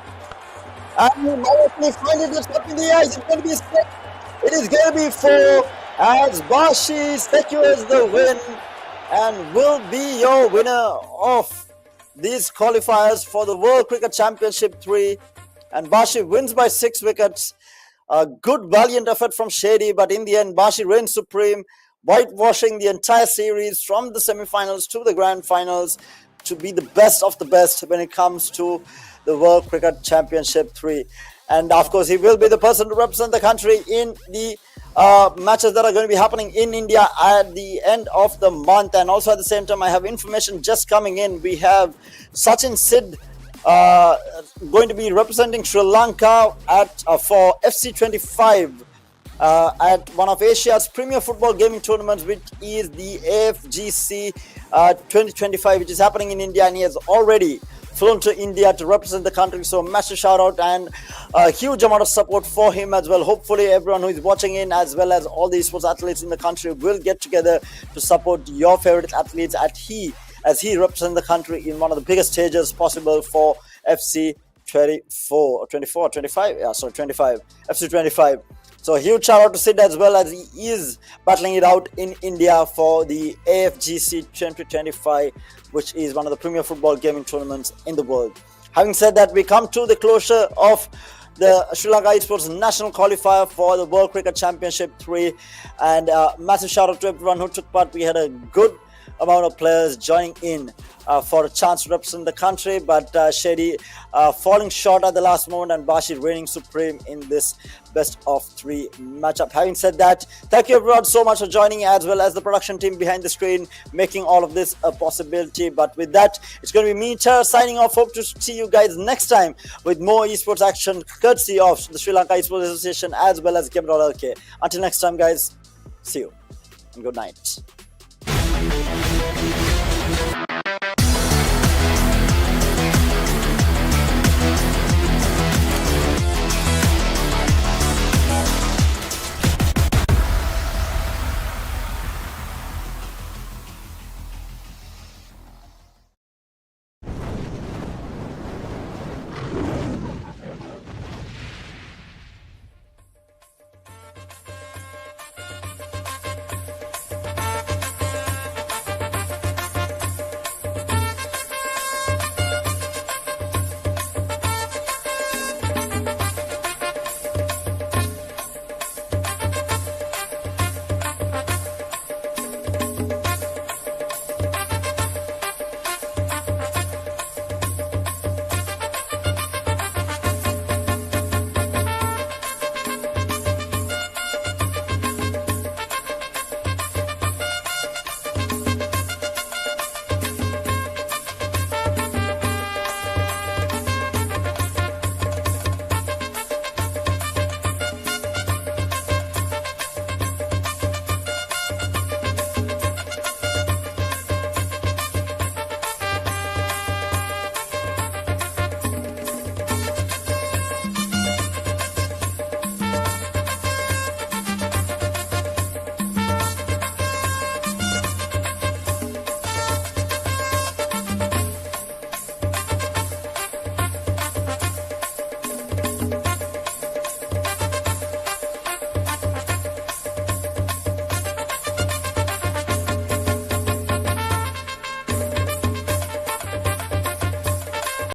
And he might find it. It's up in the air. Is it going to be 6? It is going to be 4 as Bashi secures the win and will be your winner of these qualifiers for the World Cricket Championship 3. And Bashi wins by 6 wickets. A good valiant effort from Shady, but in the end Bashi reigns supreme, whitewashing the entire series from the semi-finals to the grand finals to be the best of the best when it comes to the World Cricket Championship 3. And of course, he will be the person to represent the country in the matches that are going to be happening in India at the end of the month. And also at the same time, I have information just coming in. We have Sachin Sid going to be representing Sri Lanka at for FC25 at one of Asia's premier football gaming tournaments, which is the AFGC 2025, which is happening in India, and he has already flown to India to represent the country. So massive shout out and a huge amount of support for him as well. Hopefully everyone who is watching in, as well as all the esports athletes in the country, will get together to support your favorite athletes as he represents the country in one of the biggest stages possible for FC 24 or 25. Yeah, sorry, 25. FC 25. So huge shout out to Sid as well, as he is battling it out in India for the AFGC 2025, which is one of the premier football gaming tournaments in the world. Having said that, we come to the closure of the Sri Lanka Esports national qualifier for the World Cricket Championship 3, and massive shout out to everyone who took part. We had a good amount of players joining in for a chance to represent the country, but Shady falling short at the last moment, and Bashi reigning supreme in this best of 3 matchup. Having said that, thank you everyone so much for joining, as well as the production team behind the screen making all of this a possibility. But with that, it's going to be me, Ter, signing off. Hope to see you guys next time with more esports action courtesy of the Sri Lanka Esports Association as well as Gamer.LK. Until next time, guys, see you and good night.